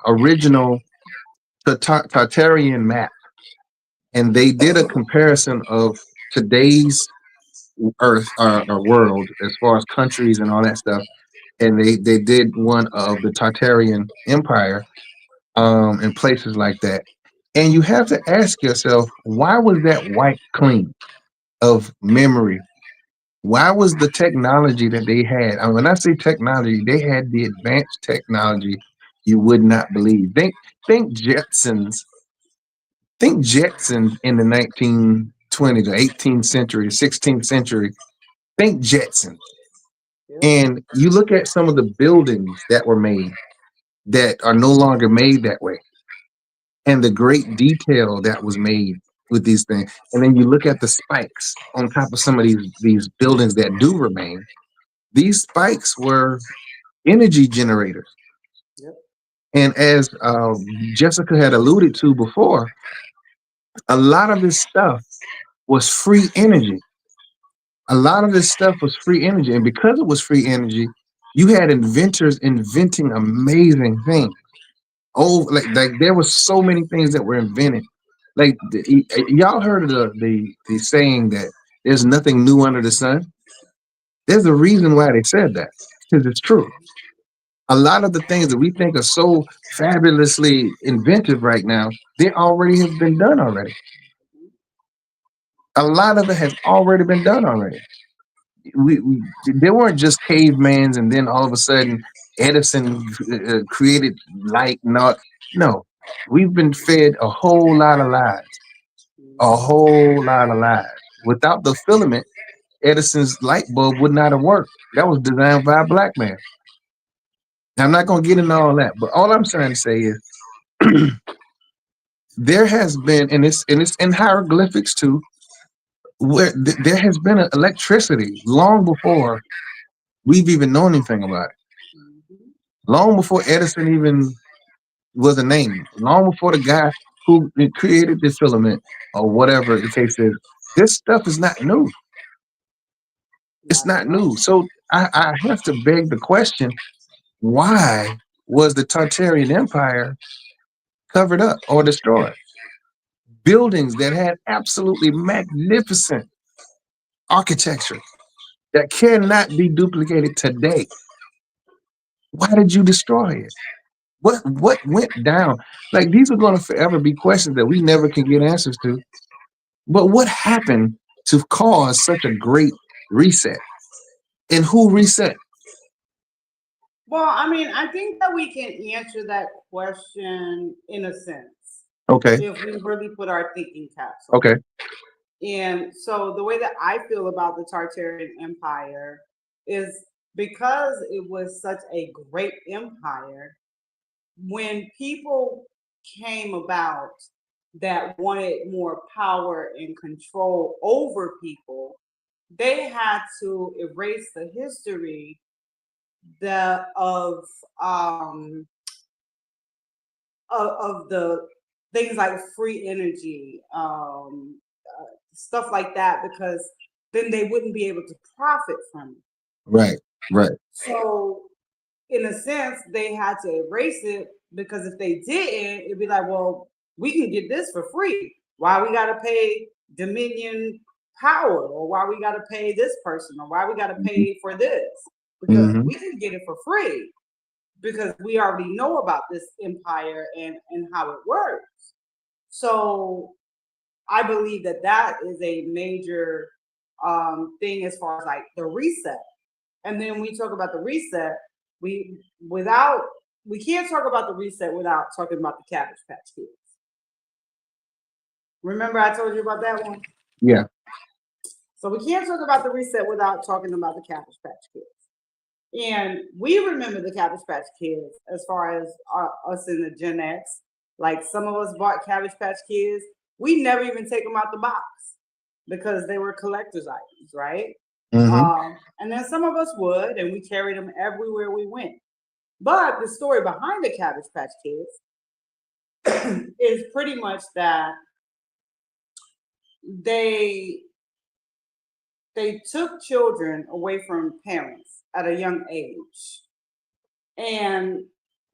original Tartarian map, and they did a comparison of today's Earth or world as far as countries and all that stuff, and they did one of the Tartarian Empire, and places like that. And you have to ask yourself, why was that white clean of memory? Why was the technology that they had? And when I say technology, they had the advanced technology you would not believe. Think Jetsons. Think Jetsons in the 1920s or 18th century, 16th century. Think Jetsons. Yep. And you look at some of the buildings that were made that are no longer made that way, and the great detail that was made with these things. And then you look at the spikes on top of some of these buildings that do remain. These spikes were energy generators. Yep. And as Jessica had alluded to before, a lot of this stuff was free energy. A lot of this stuff was free energy. And because it was free energy, you had inventors inventing amazing things. Oh, like there was so many things that were invented. Like y'all heard of the saying that there's nothing new under the sun. There's a reason why they said that because it's true. A lot of the things that we think are so fabulously inventive right now, they already have been done already. A lot of it has already been done already. We There weren't just cavemans, and then all of a sudden Edison created light. No, we've been fed a whole lot of lies, a whole lot of lies. Without the filament, Edison's light bulb would not have worked. That was designed by a black man. Now, I'm not going to get into all that, but all I'm trying to say is there has been, and it's in hieroglyphics too, where there has been electricity long before we've even known anything about it. Mhm. Long before Edison even was a name, long before the guy who created the filament or whatever the case is, this stuff is not new. It's Not at not all. new. So I have to beg the question: why was the Tartarian Empire covered up or destroyed? Buildings that had absolutely magnificent architecture that cannot be duplicated today. Why did you destroy it? What went down? Like these are going to forever be questions that we never can get answers to. But what happened to cause such a great reset? And who reset? Well, I mean, I think that we can answer that question in a sense Okay, if we really put our thinking caps on. okay, And so the way that I feel about the Tartarian Empire is because it was such a great empire, when people came about that wanted more power and control over people, they had to erase the history the um of the things like free energy, stuff like that, because then they wouldn't be able to profit from it. right, right. So, in a sense, they had to erase it because if they didn't, it'd be like, well, we can get this for free. Why we got to pay Dominion Power, or why we got to pay this person, or why we got to Hmm. pay for this? Because Hmm. we can get it for free because we already know about this empire and how it works. So I believe that that is a major thing as far as like the reset. And then we talk about the reset, we without we can't talk about the reset without talking about the Cabbage Patch Kids. Remember I told you about that one? Yeah. So we can't talk about the reset without talking about the Cabbage Patch Kids. And we remember the Cabbage Patch Kids as far as us in the Gen X. Like some of us bought Cabbage Patch Kids. We never even take them out the box because they were collector's items, right? Mm-hmm. And then some of us would, and we carried them everywhere we went. But the story behind the Cabbage Patch Kids is pretty much that they took children away from parents at a young age. And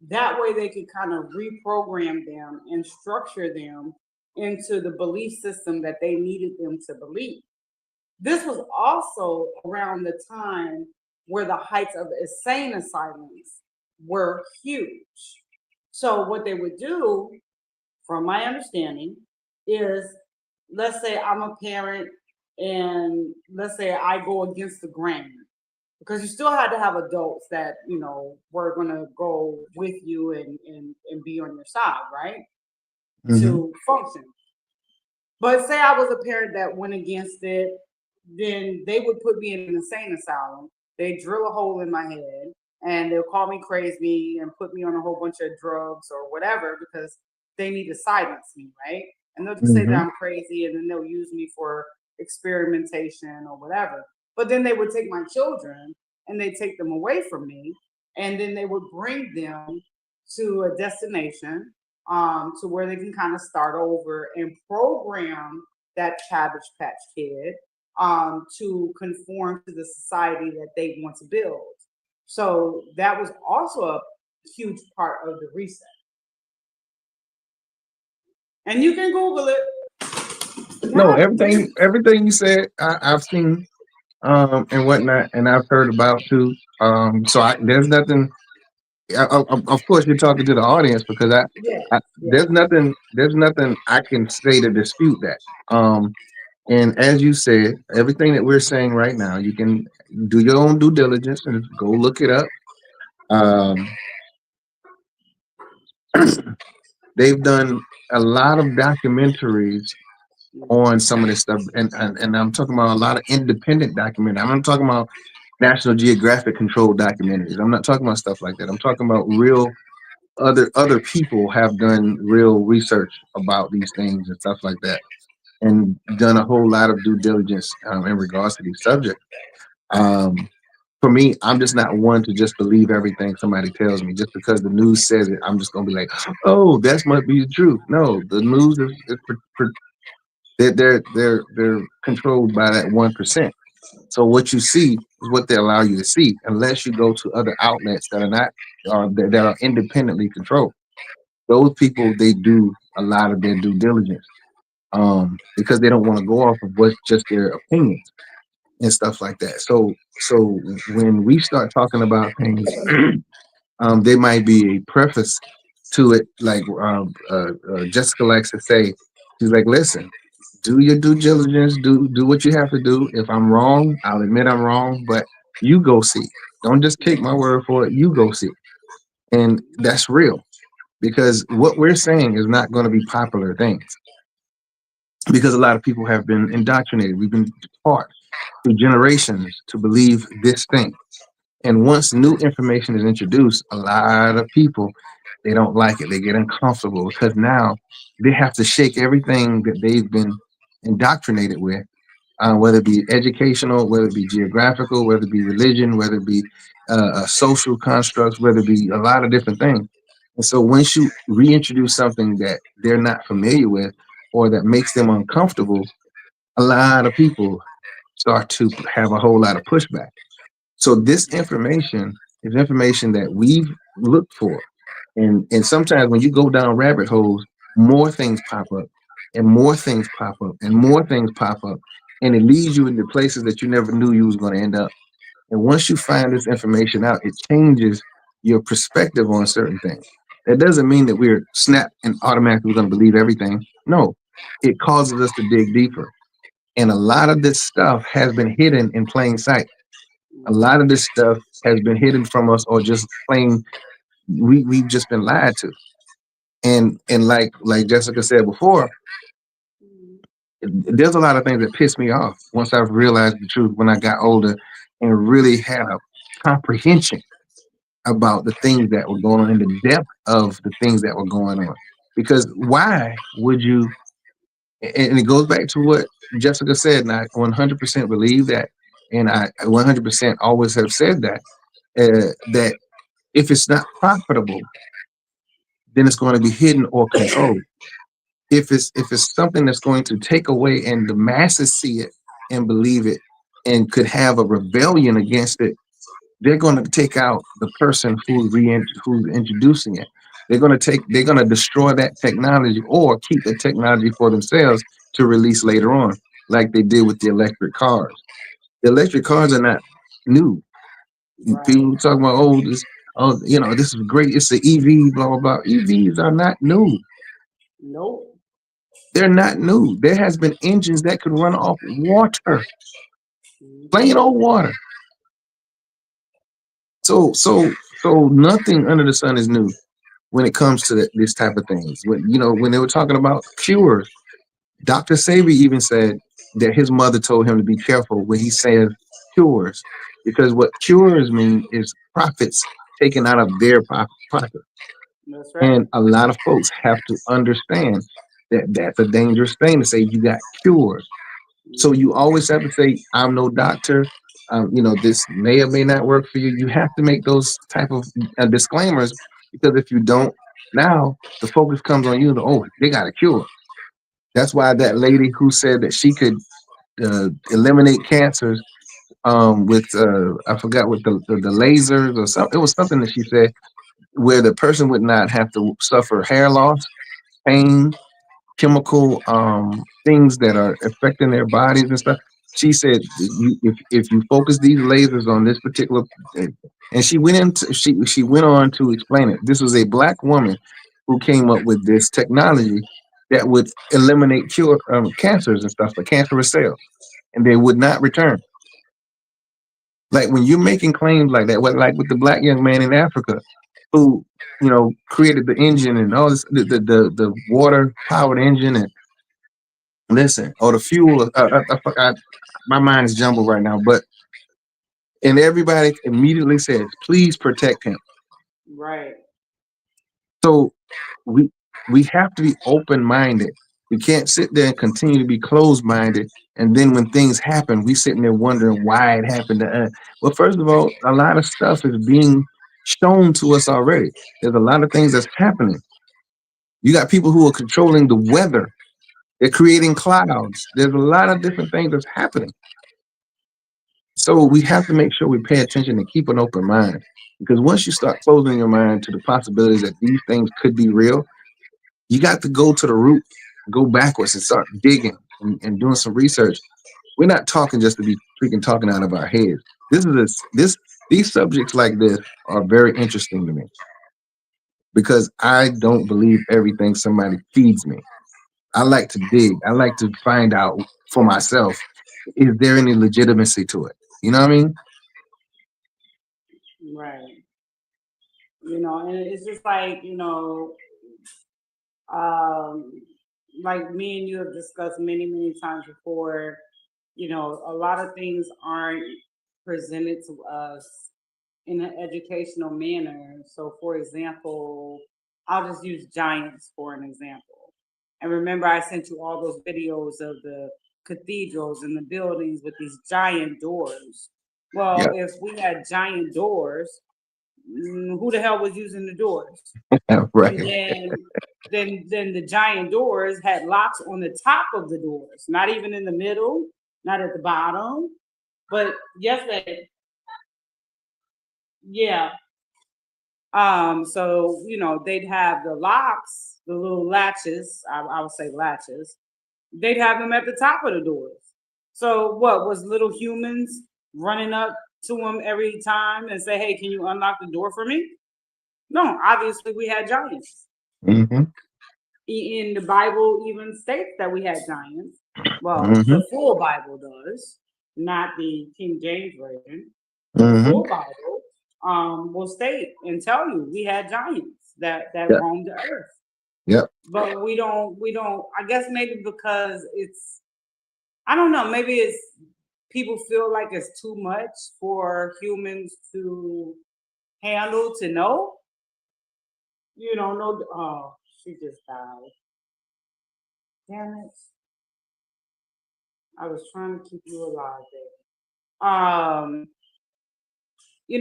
that way they could kind of reprogram them and structure them into the belief system that they needed them to believe. This was also around the time where the heights of insane asylums were huge. So what they would do, from my understanding, is let's say I'm a parent and let's say I go against the grain because you still had to have adults that were going to go with you and be on your side, right, Mm-hmm. to function. But say I was a parent that went against it, then they would put me in an insane asylum. They drill a hole in my head and they'll call me crazy and put me on a whole bunch of drugs or whatever because they need to silence me, right? And they'll just say that Mm-hmm. I'm crazy and then they'll use me for experimentation or whatever. But then they would take my children and they take them away from me and then they would bring them to a destination to where they can kind of start over and program that Cabbage Patch Kid to conform to the society that they want to build. So that was also a huge part of the reset. And you can Google it. No, Not really. everything you said, I've seen and whatnot, and I've heard about too. So there's nothing. Of course, you're talking to the audience because Yeah, there's yeah. nothing I can say to dispute that. And as you said, everything that we're saying right now, you can do your own due diligence and go look it up. Um, they've done a lot of documentaries on some of this stuff, and I'm talking about a lot of independent documentaries. I'm not talking about National Geographic controlled documentaries. I'm not talking about stuff like that. I'm talking about real other people have done real research about these things and stuff like that, and done a whole lot of due diligence in regards to these subjects. Um, for me, I'm just not one to just believe everything somebody tells me. Just because the news says it, I'm just gonna be like, "Oh, that must be the truth." No, the news they're controlled by that 1%. So what you see is what they allow you to see, unless you go to other outlets that are not that are independently controlled. Those people they do a lot of their due diligence because they don't want to go off of what's just their opinions and stuff like that. So when we start talking about things, there might be a preface to it, like Jessica likes to say. She's like, "Listen, do your due diligence, do what you have to do. If I'm wrong, I'll admit I'm wrong, but you go see. Don't just take my word for it. You go see." And that's real because what we're saying is not going to be popular things because a lot of people have been indoctrinated. We've been taught through generations to believe this thing. And once new information is introduced, a lot of people they don't like it. They get uncomfortable because now they have to shake everything that they've been indoctrinated with, whether it be educational, whether it be geographical, whether it be religion, whether it be social constructs, whether it be a lot of different things. And so once you reintroduce something that they're not familiar with or that makes them uncomfortable, a lot of people start to have a whole lot of pushback. So this information is information that we've looked for. And sometimes when you go down rabbit holes, more things pop up and more things pop up and more things pop up. And it leads you into places that you never knew you was going to end up. And once you find this information out, it changes your perspective on certain things. That doesn't mean that we're snap and automatically going to believe everything. No, it causes us to dig deeper. And a lot of this stuff has been hidden in plain sight. A lot of this stuff has been hidden from us, or just plain we've just been lied to. And like Jessica said before, there's a lot of things that piss me off once I've realized the truth when I got older and really had a comprehension about the things that were going on in the depth of the things that were going on. Because why would you? And it goes back to what Jessica said, and I 100% believe that, and I 100% always have said that that if it's not profitable, then it's going to be hidden or controlled. If it's something that's going to take away and the masses see it and believe it and could have a rebellion against it, they're going to take out the person who's introducing it. They're going to destroy that technology or keep the technology for themselves to release later on, like they did with the electric cars. The electric cars are not new. Right. People talk about, this is great. It's the EV, blah blah blah. EVs are not new. Nope. They're not new. There has been engines that could run off water, plain Mhm. old water. So nothing under the sun is new when it comes to this type of things. When they were talking about cures, Dr. Sabi even said that his mother told him to be careful when he says cures, because what cures mean is profits taken out of their pocket. That's right. And a lot of folks have to understand that that's a dangerous thing to say you got cures. So you Mhm. always have to say, I'm no doctor. This may or may not work for you. You have to make those type of disclaimers, because if you don't, now the focus comes on you. Oh, they got a cure. That's why that lady who said that she could eliminate cancers with I forgot what the lasers or something. It was something that she said where the person would not have to suffer hair loss, pain, chemical things that are affecting their bodies and stuff. She said if you focus these lasers on this particular, and she went on to explain it. This was a black woman who came up with this technology that would eliminate cure cancers and stuff, like cancerous cells, and they would not return. Like when you're making claims like that, what like with the black young man in Africa who created the engine and all this, the water powered engine, and listen, or the fuel. My mind is jumbled right now, but and everybody immediately says, "Please protect him." Right. So we we have to be open minded. We can't sit there and continue to be closed minded. And then when things happen, we sitting there wondering why it happened to us. Well, first of all, a lot of stuff is being shown to us already. There's a lot of things that's happening. You got people who are controlling the weather. They're creating clouds. There's a lot of different things that's happening. So we have to make sure we pay attention and keep an open mind. Because once you start closing your mind to the possibilities that these things could be real, you got to go to the root, go backwards and start digging and doing some research. We're not talking just to be freaking talking out of our heads. These subjects like this are very interesting to me, because I don't believe everything somebody feeds me. I like to dig. I like to find out for myself, is there any legitimacy to it? You know what I mean? Right. And it's just like, um, like me and you have discussed many, many times before, a lot of things aren't presented to us in an educational manner. So, for example, I'll just use giants for an example. And remember, I sent you all those videos of the cathedrals and the buildings with these giant doors. Well, Yeah. if we had giant doors, who the hell was using the doors? And Right. then the giant doors had locks on the top of the doors, not even in the middle, not at the bottom. But yes, yeah. So they'd have the locks, the little latches. I would say latches. They'd have them at the top of the doors. So what was little humans running up to them every time and say, "Hey, can you unlock the door for me?" No, obviously we had giants. Hmm. In the Bible even states that we had giants. Well, Mm-hmm. the full Bible does, not the King James version. But the Mm-hmm. full Bible will state and tell you we had giants that Yep. roamed the earth. Yep. But we don't I guess maybe because it's I don't know, maybe it's people feel like it's too much for humans to handle to know. No she just died. Damn it. I was trying to keep you alive there.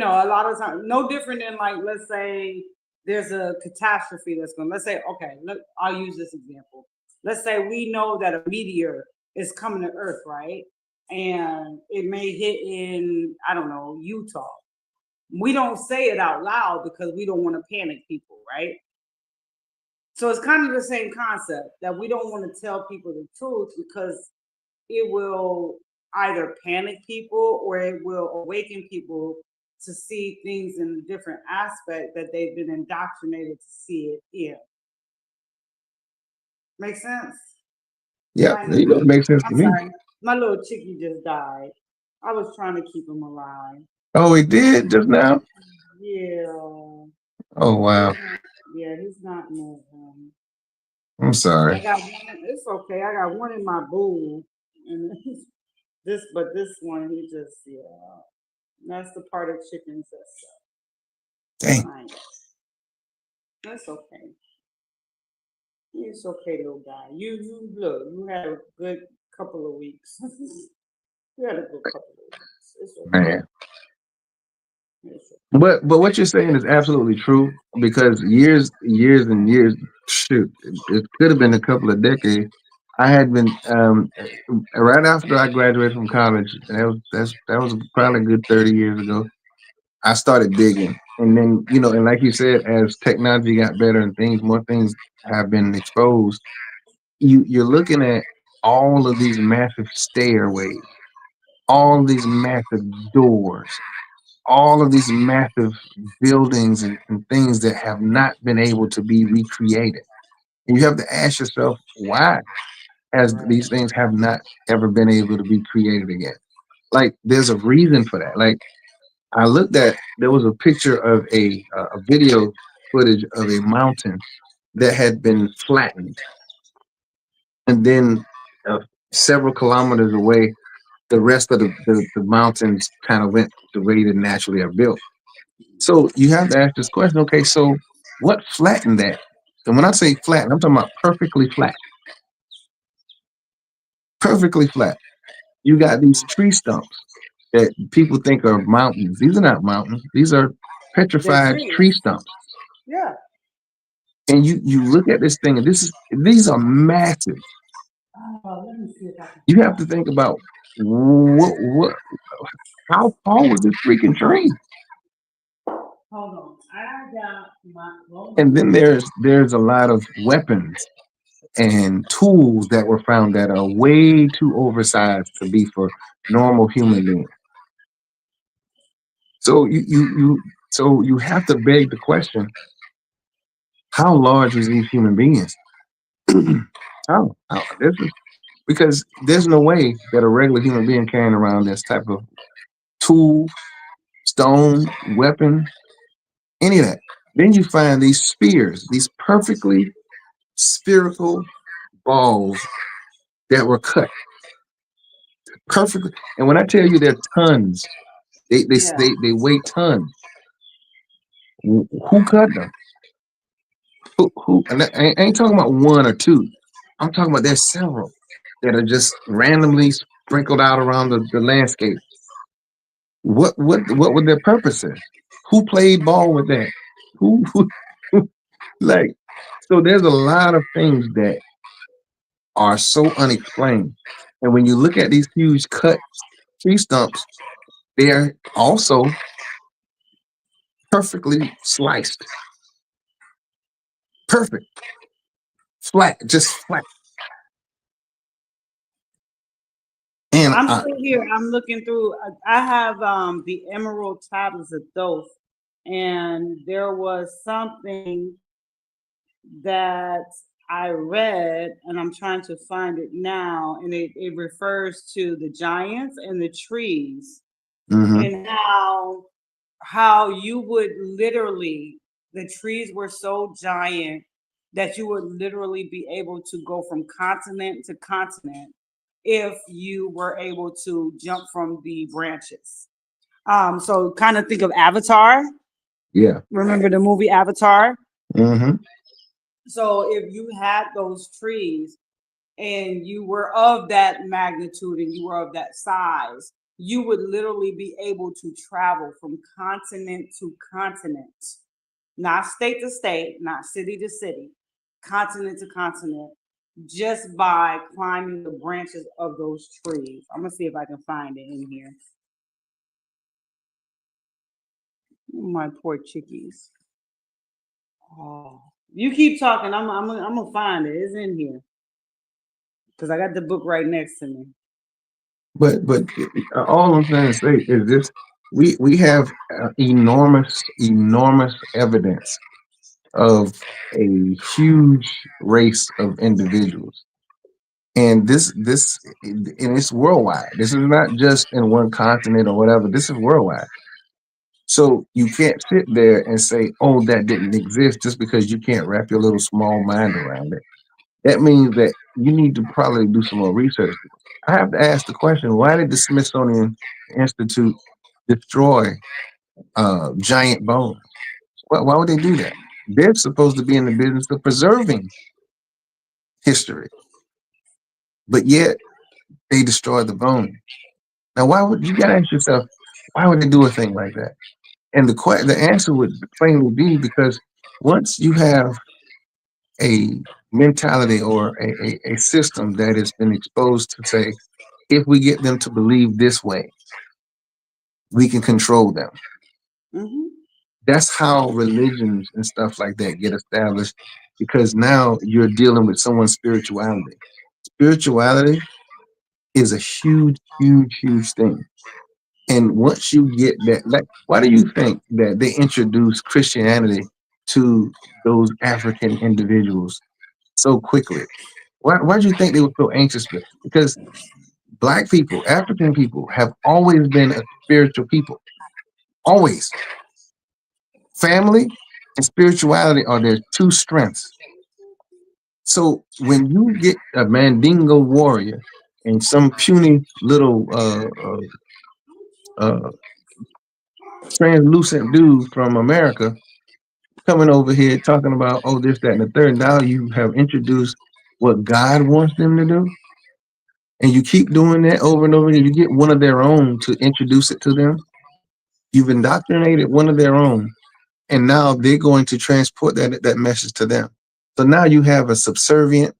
A lot of times, no different than like, let's say there's a catastrophe that's going. Let's say, okay, look, I'll use this example. Let's say we know that a meteor is coming to Earth, right? And it may hit in, I don't know, Utah. We don't say it out loud because we don't want to panic people, right? So it's kind of the same concept that we don't want to tell people the truth because it will either panic people or it will awaken people to see things in a different aspect that they've been indoctrinated to see it in. Make sense? Yep. My, You know, it makes sense to I'm me. sorry, my little chickie just died. I was trying to keep him alive. Oh, he did just now. Yeah, Oh, he's wow. not. Yeah, he's not moving. I'm I sorry. got one. It's okay. I got one in my bowl, and but this one, he just That's the part of chickens Dang. right. That's okay. It's okay, little guy. You look. You had a good couple of weeks. You had a good couple of weeks. It's okay. Man. It's okay. But what you're saying is absolutely true because years and years, shoot, it could have been a couple of decades. I had been right after I graduated from college. That was probably a good 30 years ago. I started digging, and then and like you said, as technology got better and more things have been exposed, you're looking at all of these massive stairways, all these massive doors, all of these massive buildings and things that have not been able to be recreated. And you have to ask yourself, why has Right. these things have not ever been able to be created again? Like, there's a reason for that. Like, there was a picture of a video footage of a mountain that had been flattened, and then several kilometers away, the rest of the mountains kind of went the way they naturally are built. So you have to ask this question, okay, so what flattened that? And when I say flattened, I'm talking about perfectly flat. You got these tree stumps that people think are mountains. These are not mountains. These are They're petrified trees. tree stumps. Yeah. And you look at this thing, and these are massive. Let me see if I can. You have to think about what how tall was this freaking tree? Hold on. I got my. Hold And then on. there's a lot of weapons and tools that were found that are way too oversized to be for normal human beings. So you have to beg the question: how large was these human beings? How this is because there's no way that a regular human being carrying around this type of tool, stone, weapon, any of that. Then you find these spears, these perfectly spherical balls that were cut perfectly. And when I tell you they're tons, Yeah. they weigh tons. Who cut them? Who? And I ain't talking about one or two. I'm talking about there's several that are just randomly sprinkled out around the landscape. What would their purpose is? Who played ball with that? Who like? So there's a lot of things that are so unexplained. And when you look at these huge cut tree stumps, they're also perfectly sliced, perfect, flat, just flat. And I'm still here. I'm looking through. I have the Emerald Tablets of Thoth, and there was something that I read, and I'm trying to find it now, and it refers to the giants and the trees, Mm-hmm. and how you would literally, the trees were so giant that you would literally be able to go from continent to continent if you were able to jump from the branches. So kind of think of Avatar. Yeah. Remember the movie Avatar? Mm-hmm. So if you had those trees and you were of that magnitude and you were of that size, you would literally be able to travel from continent to continent, not state to state, not city to city, continent to continent, just by climbing the branches of those trees. I'm gonna see if I can find it in here. My poor chickies. Oh, you keep talking. I'm gonna find it. It's in here because I got the book right next to me. But all I'm trying to say is this: we have enormous evidence of a huge race of individuals, and this and it's worldwide. This is not just in one continent or whatever. This is worldwide. So you can't sit there and say, "Oh, that didn't exist," just because you can't wrap your little small mind around it. That means that you need to probably do some more research. I have to ask the question: why did the Smithsonian Institute destroy giant bones? Why would they do that? They're supposed to be in the business of preserving history, but yet they destroy the bone. Now, why would you got to ask yourself, why would they do a thing like that? And the answer would plainly be because once you have a mentality or a system that has been exposed to say, if we get them to believe this way, we can control them. Hmm. That's how religions and stuff like that get established because now you're dealing with someone's spirituality. Spirituality is a huge thing. And once you get that, like, why do you think that they introduced Christianity to those African individuals so quickly? Why do you think they were so anxious? Because Black people, African people, have always been a spiritual people. Always. Family and spirituality are their two strengths. So when you get a Mandingo warrior and some puny little uh, translucent dude from America coming over here talking about, oh, this, that, and the third, now you have introduced what God wants them to do, and you keep doing that over and over again, you get one of their own to introduce it to them. You've indoctrinated one of their own, and now they're going to transport that message to them. So now you have a subservient,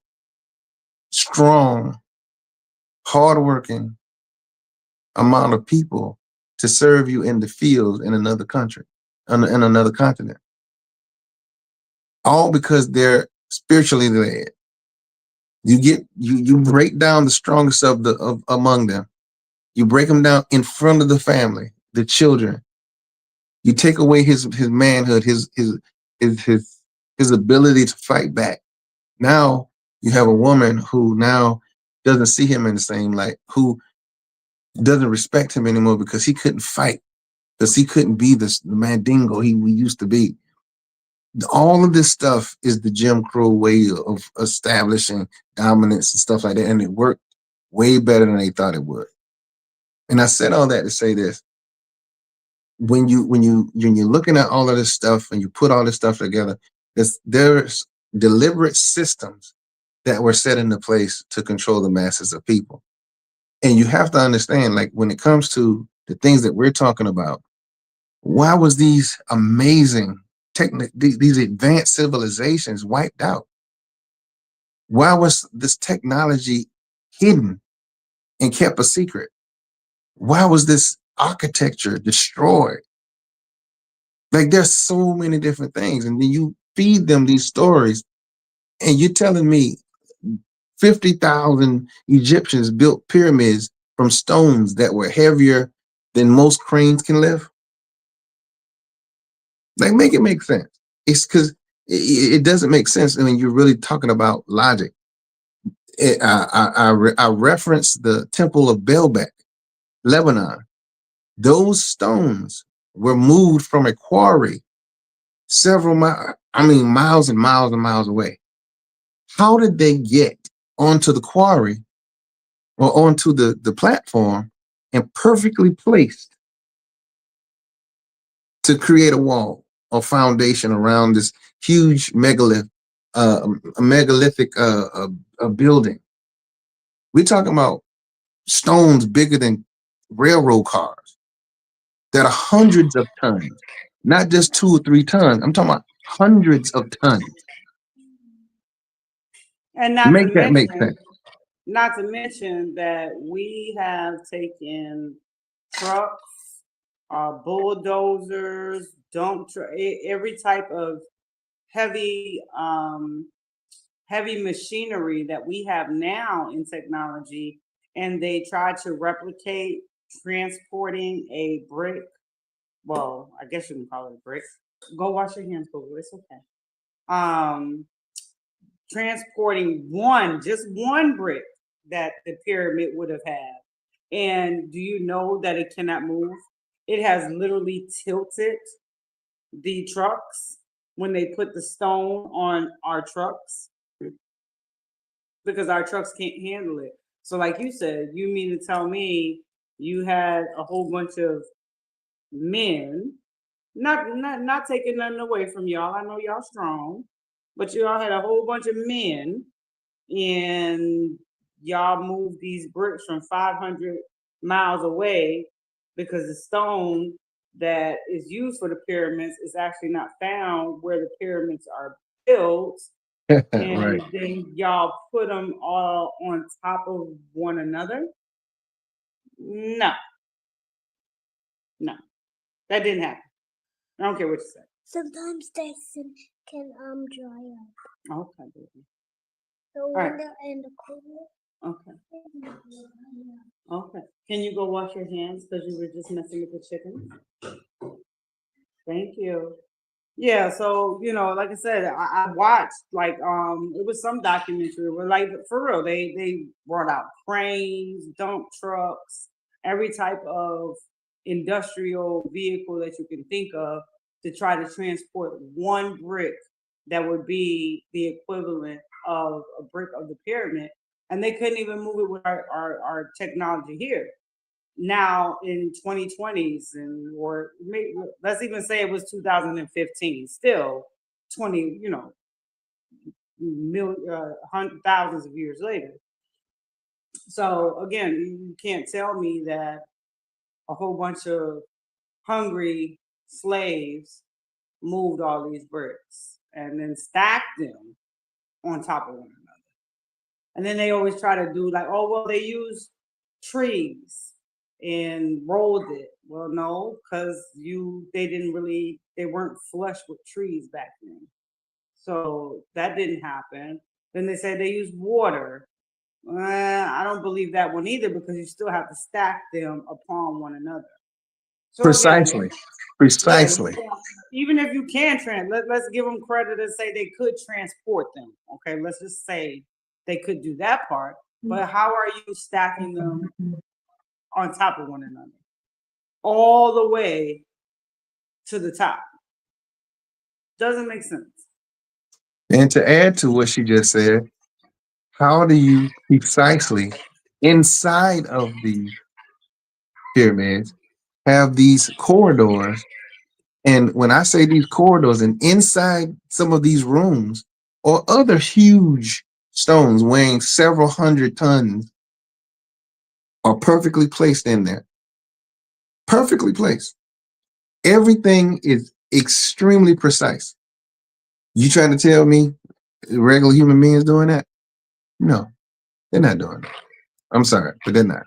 strong, hardworking amount of people to serve you in the field in another country, in another continent, all because they're spiritually led. You break down the strongest of among them. You break them down in front of the family, the children. You take away his manhood, his his his ability to fight back. Now you have a woman who now doesn't see him in the same light, who doesn't respect him anymore because he couldn't fight, because he couldn't be the Mandingo we used to be. All of this stuff is the Jim Crow way of establishing dominance and stuff like that, and it worked way better than they thought it would. And I said all that to say this: when you're looking at all of this stuff and you put all this stuff together, there's deliberate systems that were set into place to control the masses of people. And you have to understand, like when it comes to the things that we're talking about, why was these amazing these advanced civilizations wiped out? Why was this technology hidden and kept a secret? Why was this architecture destroyed? Like there's so many different things. And then you feed them these stories, and you're telling me 50,000 Egyptians built pyramids from stones that were heavier than most cranes can lift? Like, make it make sense. It's because It doesn't make sense. I mean, you're really talking about logic. I referenced the Temple of Baalbek, Lebanon. Those stones were moved from a quarry several miles, I mean, miles and miles and miles away. How did they get onto the quarry or onto the platform and perfectly placed to create a wall or foundation around this huge megalith, a megalithic building? We're talking about stones bigger than railroad cars that are hundreds of tons, not just 2 or 3 tons. I'm talking about hundreds of tons. And Make that make sense. not to mention that we have taken trucks, bulldozers, every type of heavy heavy machinery that we have now in technology, and they try to replicate transporting a brick. Well, I guess you can call it a brick. Go wash your hands, Google. It's okay. Um, Transporting just one brick that the pyramid would have had. And do you know that it cannot move? It has literally tilted the trucks when they put the stone on our trucks because our trucks can't handle it. So, like you said, you mean to tell me you had a whole bunch of men, not taking nothing away from y'all. I know y'all strong, but y'all had a whole bunch of men and y'all moved these bricks from 500 miles away because the stone that is used for the pyramids is actually not found where the pyramids are built. Right. And then y'all put them all on top of one another. No, no, that didn't happen. I don't care what you say. Sometimes they can dry up. Okay, baby. The right. window and the cold. Okay. Okay. Can you go wash your hands because you were just messing with the chicken? Thank you. Yeah, so like I said, I watched it was some documentary where like for real, they brought out cranes, dump trucks, every type of industrial vehicle that you can think of to try to transport one brick that would be the equivalent of a brick of the pyramid. And they couldn't even move it with our technology here now in 2020s or maybe, let's even say it was 2015, still 20 thousands of years later. So again, you can't tell me that a whole bunch of hungry slaves moved all these bricks and then stacked them on top of one another. And then they always try to do like, oh well, they use trees and rolled it. Well, no, because they weren't flush with trees back then. So that didn't happen. Then they said they used water. I don't believe that one either because you still have to stack them upon one another. So Precisely. Precisely. even if you can let's give them credit and say they could transport them. Okay, let's just say they could do that part. But how are you stacking them on top of one another all the way to the top? Doesn't make sense. And to add to what she just said, how do you precisely inside of the pyramids have these corridors? And when I say these corridors and inside some of these rooms or other huge stones weighing several hundred tons are perfectly placed in there, perfectly placed. Everything is extremely precise. You trying to tell me regular human beings doing that? No, they're not doing that. I'm sorry, but they're not.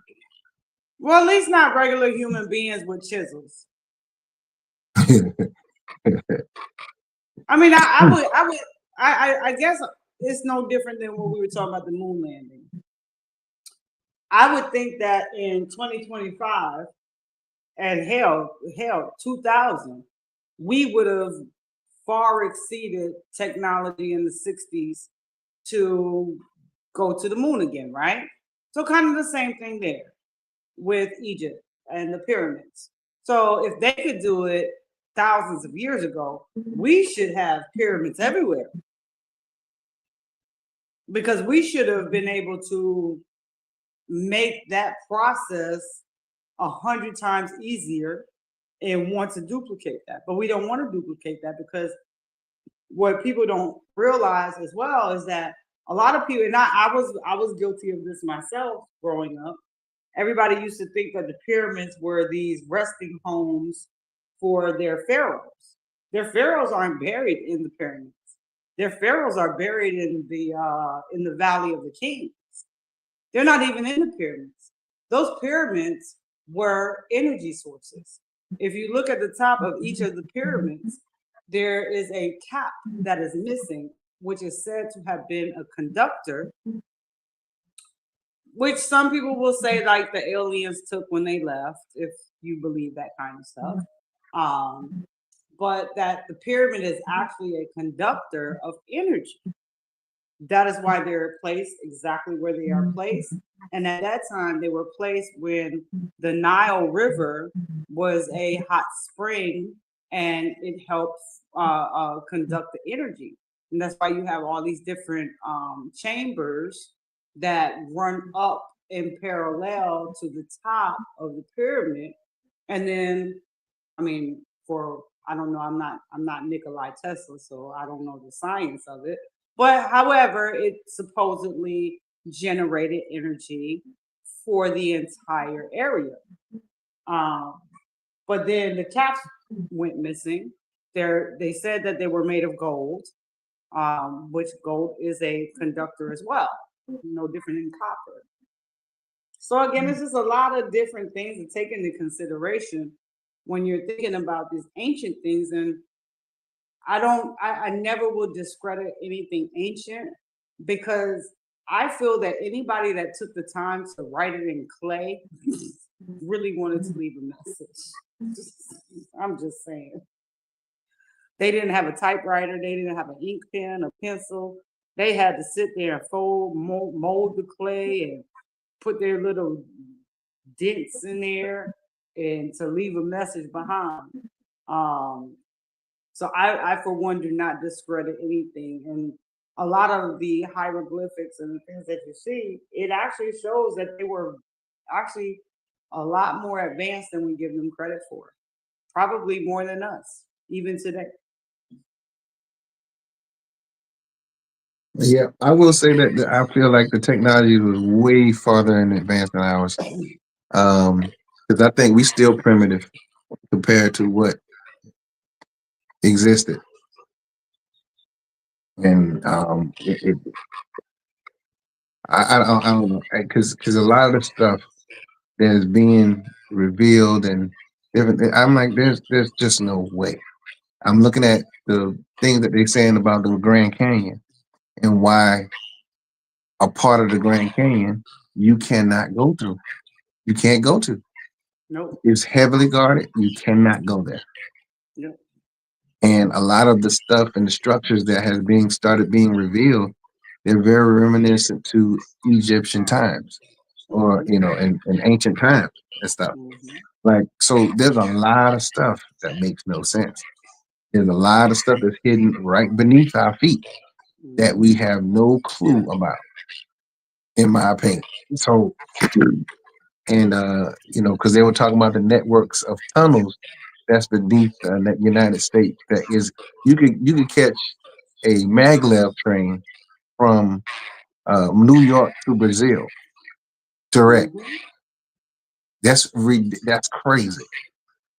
Well, at least not regular human beings with chisels. I mean, I guess it's no different than what we were talking about the moon landing. I would think that in 2025 and hell 2000, we would have far exceeded technology in the 60s to go to the moon again, right? So kind of the same thing there with Egypt and the pyramids. So if they could do it thousands of years ago, we should have pyramids everywhere, because we should have been able to make that process 100 times easier and want to duplicate that. But we don't want to duplicate that, because what people don't realize as well is that a lot of people, and I was guilty of this myself growing up. Everybody used to think that the pyramids were these resting homes for their pharaohs. Their pharaohs aren't buried in the pyramids. Their pharaohs are buried in the Valley of the Kings. They're not even in the pyramids. Those pyramids were energy sources. If you look at the top of each of the pyramids, there is a cap that is missing, which is said to have been a conductor, which some people will say like the aliens took when they left, if you believe that kind of stuff. But that the pyramid is actually a conductor of energy. That is why they're placed exactly where they are placed. And at that time, they were placed when the Nile River was a hot spring, and it helps conduct the energy. And that's why you have all these different chambers that run up in parallel to the top of the pyramid. And then, I mean, I don't know, I'm not Nikolai Tesla, so I don't know the science of it. But however, it supposedly generated energy for the entire area. But then the caps went missing. They said that they were made of gold, which gold is a conductor as well, no different than copper. So again, this is a lot of different things to take into consideration when you're thinking about these ancient things. And I never will discredit anything ancient, because I feel that anybody that took the time to write it in clay really wanted to leave a message. I'm just saying. They didn't have a typewriter. They didn't have an ink pen, a pencil. They had to sit there and mold the clay and put their little dents in there and to leave a message behind. So I, for one, do not discredit anything. And a lot of the hieroglyphics and the things that you see, it actually shows that they were actually a lot more advanced than we give them credit for. Probably more than us, even today. Yeah, I will say that I feel like the technology was way farther in advance than ours. Because I think we still primitive compared to what existed. And I don't know, because a lot of the stuff that is being revealed and different, I'm like, there's just no way. I'm looking at the things that they're saying about the Grand Canyon and why a part of the Grand Canyon you cannot go through. You can't go to. Nope. It's heavily guarded. You cannot go there. Nope. And a lot of the stuff and the structures that has started being revealed, they're very reminiscent to Egyptian times, or in ancient times and stuff. Like, so there's a lot of stuff that makes no sense. There's a lot of stuff that's hidden right beneath our feet that we have no clue about, in my opinion. So, and because they were talking about the networks of tunnels that's beneath the United States. That is, you could catch a maglev train from New York to Brazil direct. That's crazy,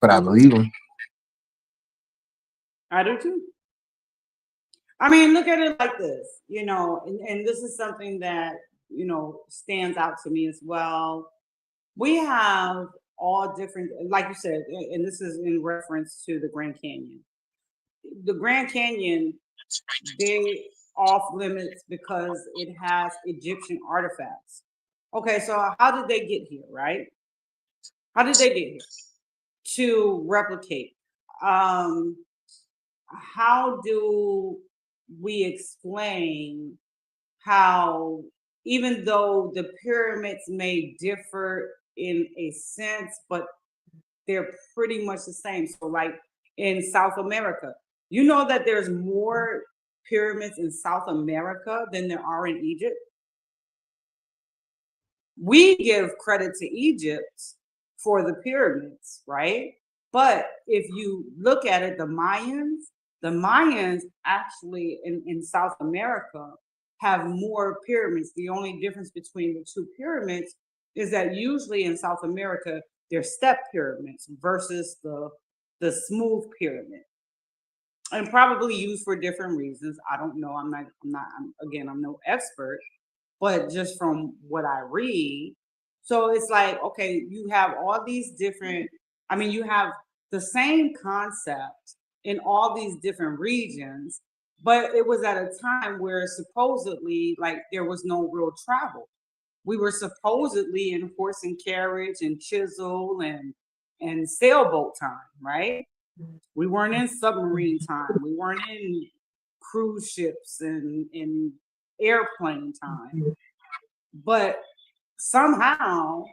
but I believe them. I do too. I mean, look at it like this, and this is something that, stands out to me as well. We have all different, like you said, and this is in reference to the Grand Canyon. The Grand Canyon, they off limits because it has Egyptian artifacts. Okay, so how did they get here, right? How did they get here? To replicate. how do we explain how, even though the pyramids may differ in a sense, but they're pretty much the same. So, like in South America, you know that there's more pyramids in South America than there are in Egypt. We give credit to Egypt for the pyramids, right? But if you look at it, the Mayans actually in South America have more pyramids. The only difference between the two pyramids is that usually in South America, they're step pyramids versus the smooth pyramid. And probably used for different reasons. I don't know. I'm no expert, but just from what I read. So it's like, okay, you have all these different, I mean, you have the same concept in all these different regions, but it was at a time where supposedly like there was no real travel. We were supposedly in horse and carriage and chisel and sailboat time, right? We weren't in submarine time. We weren't in cruise ships and airplane time. But somehow,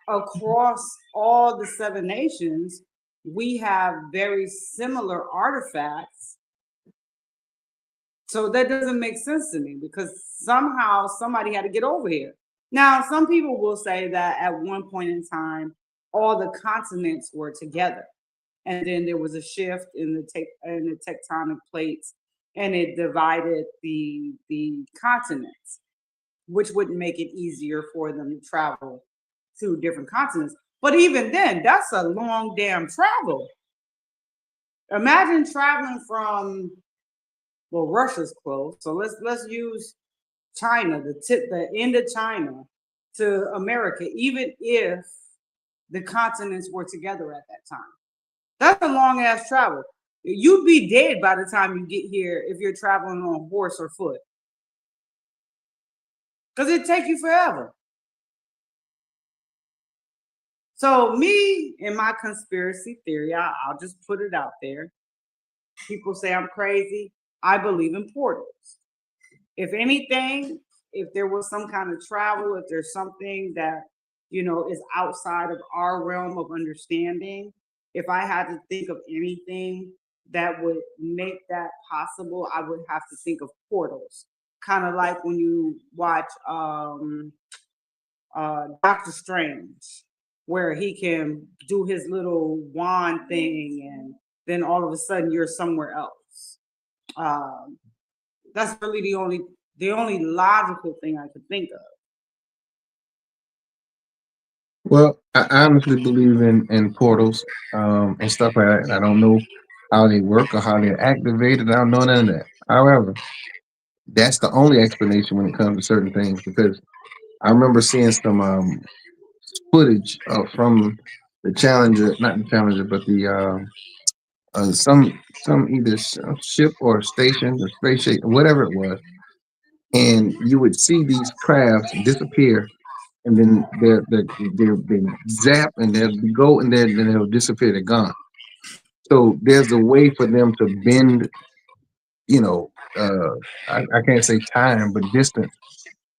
across all the 7 nations, we have very similar artifacts. So that doesn't make sense to me because somehow somebody had to get over here. Now, some people will say that at one point in time, all the continents were together. And then there was a shift in the tectonic plates, and it divided the continents, which would make it easier for them to travel to different continents. But even then, that's a long damn travel. Imagine traveling from, well, Russia's close, so let's use China, the end of China to America, even if the continents were together at that time. That's a long ass travel. You'd be dead by the time you get here if you're traveling on horse or foot. Because it'd take you forever. So me and my conspiracy theory, I'll just put it out there. People say I'm crazy. I believe in portals. If anything, if there was some kind of travel, if there's something that, is outside of our realm of understanding, if I had to think of anything that would make that possible, I would have to think of portals. Kind of like when you watch Doctor Strange, where he can do his little wand thing and then all of a sudden you're somewhere else. That's really the only logical thing I could think of. Well, I honestly believe in portals and stuff like that. I don't know how they work or how they're activated. I don't know none of that. However, that's the only explanation when it comes to certain things because I remember seeing some footage from the Challenger, not the Challenger, but the some either ship or station or space station, whatever it was, and you would see these crafts disappear, and then they zap and they'll go and then they'll disappear. They're gone. So there's a way for them to bend, you know, I can't say time, but distance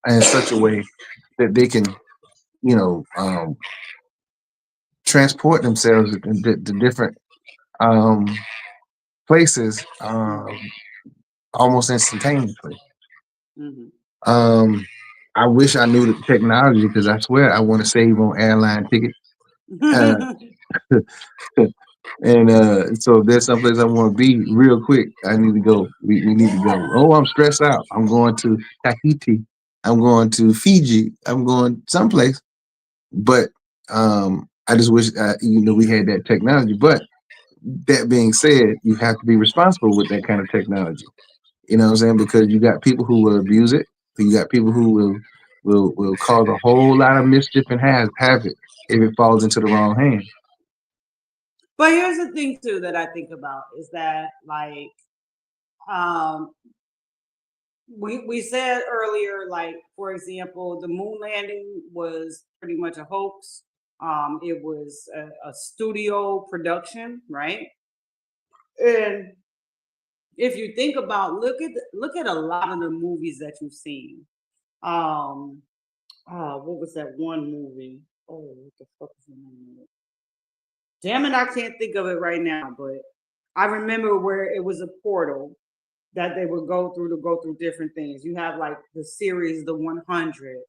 in such a way that they can, you know, transport themselves to different um, places almost instantaneously. Mm-hmm. Um, I wish I knew the technology because I swear I want to save on airline tickets. Uh, and so there's someplace I want to be real quick. I need to go. We need to go. Oh, I'm stressed out. I'm going to Tahiti. I'm going to Fiji. I'm going someplace. But I just wish we had that technology. But that being said, you have to be responsible with that kind of technology. You know what I'm saying? Because you got people who will abuse it. You got people who will cause a whole lot of mischief and havoc if it falls into the wrong hands. But here's the thing too that I think about is that like um we said earlier, like for example, the moon landing was pretty much a hoax. It was a studio production, right? And if you think about, look at a lot of the movies that you've seen. Um, what was that one movie? Oh, what the fuck is the name of it? Damn it, I can't think of it right now. But I remember where it was a portal that they would go through to go through different things. You have like the series, the 100. You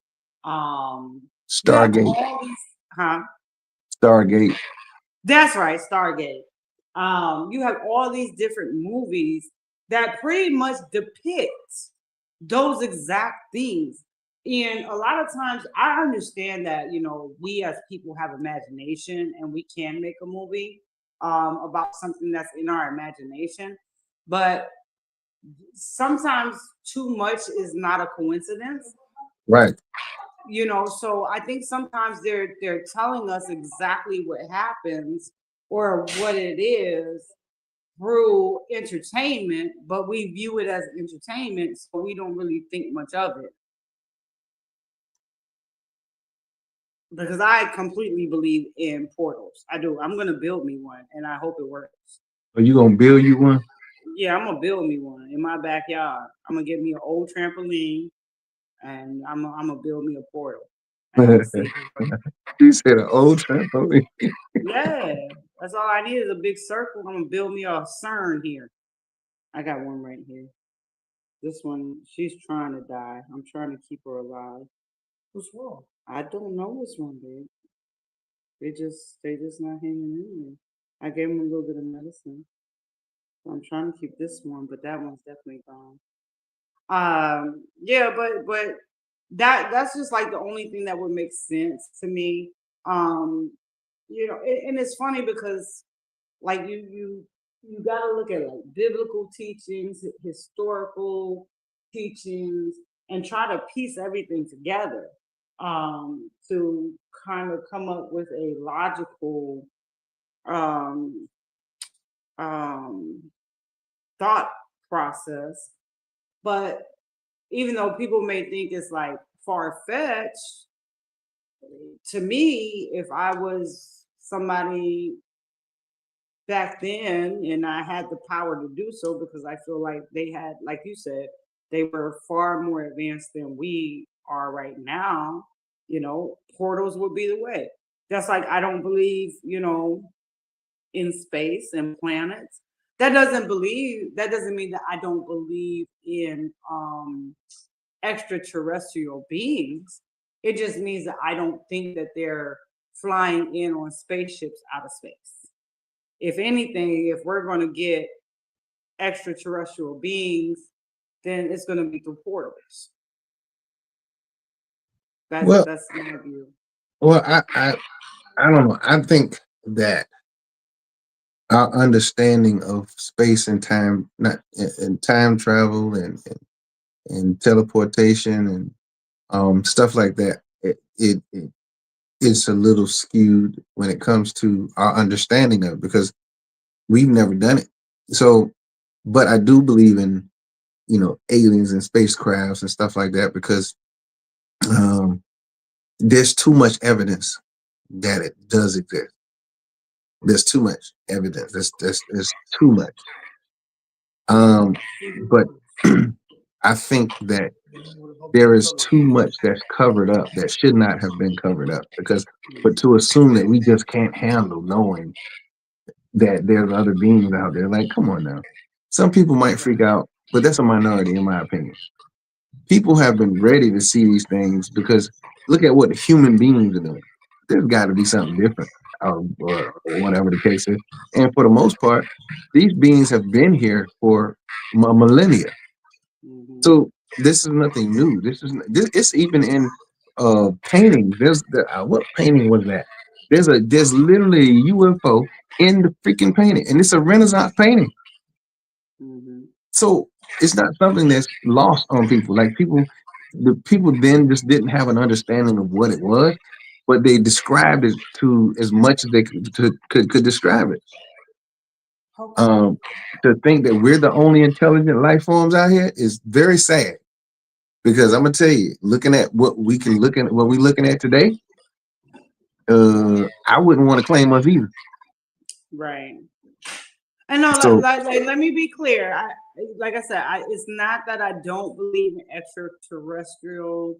have Stargate. all these, huh? Stargate. That's right, Stargate. You have all these different movies that pretty much depict those exact things. And a lot of times I understand that, we as people have imagination and we can make a movie about something that's in our imagination. But sometimes too much is not a coincidence. Right. So I think sometimes they're telling us exactly what happens or what it is through entertainment, but we view it as entertainment, so we don't really think much of it. Because I completely believe in portals. I do. I'm gonna build me one, and I hope it works. Are you gonna build you one? Yeah, I'm gonna build me one in my backyard. I'm gonna get me an old trampoline, and I'm gonna build me a portal, and I'm gonna see. You said an old trampoline. Yeah, that's all I need is a big circle. I'm gonna build me a CERN here. I got one right here. This one, she's trying to die. I'm trying to keep her alive. What's wrong? I don't know what's wrong, babe. They just not hanging in there. I gave them a little bit of medicine. So I'm trying to keep this one, but that one's definitely gone. Yeah, but that's just like the only thing that would make sense to me. Um, and it's funny because like you got to look at like biblical teachings, historical teachings, and try to piece everything together to kind of come up with a logical um, um, thought process. But even though people may think it's like far fetched, to me, if I was somebody back then and I had the power to do so, because I feel like they had, like you said, they were far more advanced than we are right now, portals would be the way. Just like I don't believe, in space and planets. That doesn't mean that I don't believe in extraterrestrial beings. It just means that I don't think that they're flying in on spaceships out of space. If anything, if we're going to get extraterrestrial beings, then it's going to be through portals. Well, That's my view. well, I don't know. I think that our understanding of space and time, not and time travel and teleportation and stuff like that, it is a little skewed when it comes to our understanding of it because we've never done it. So, but I do believe in aliens and spacecrafts and stuff like that because um, there's too much evidence that it does exist. There's too much evidence. There's too much. But I think that there is too much that's covered up that should not have been covered up because, but to assume that we just can't handle knowing that there's other beings out there, like, come on now. Some people might freak out, but that's a minority in my opinion. People have been ready to see these things because look at what human beings are doing. There's got to be something different, or whatever the case is. And for the most part, these beings have been here for millennia. So this is nothing new. It's even in paintings. There's what painting was that? There's literally a UFO in the freaking painting, and it's a Renaissance painting. So it's not something that's lost on people. Like the people then just didn't have an understanding of what it was, but they described it to as much as they could describe it. To think that we're the only intelligent life forms out here is very sad. Because I'm gonna tell you, looking at what we're looking at today, I wouldn't want to claim us either. Right. I know. So Let me be clear. like I said, it's not that I don't believe in extraterrestrial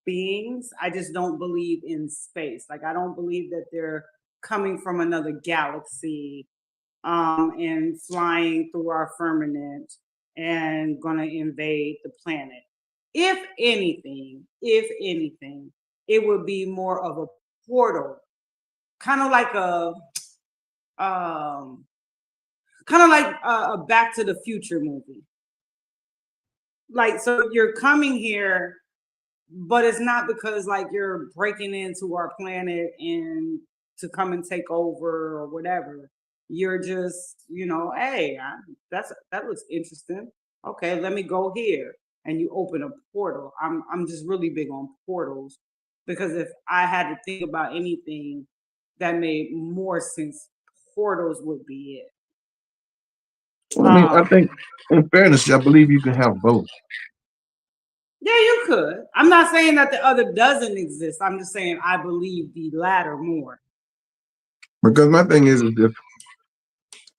beings. I just don't believe in space. Like I don't believe that they're coming from another galaxy and flying through our firmament and gonna invade the planet. If anything, it would be more of a portal, kind of like um, a Back to the Future movie. Like, so you're coming here, but it's not because like you're breaking into our planet and to come and take over or whatever. You're just, hey, that looks interesting. Okay, let me go here, and you open a portal. I'm just really big on portals because if I had to think about anything that made more sense, portals would be it. Well, I mean, I think, in fairness, I believe you can have both. Yeah, you could. I'm not saying that the other doesn't exist. I'm just saying I believe the latter more. Because my thing is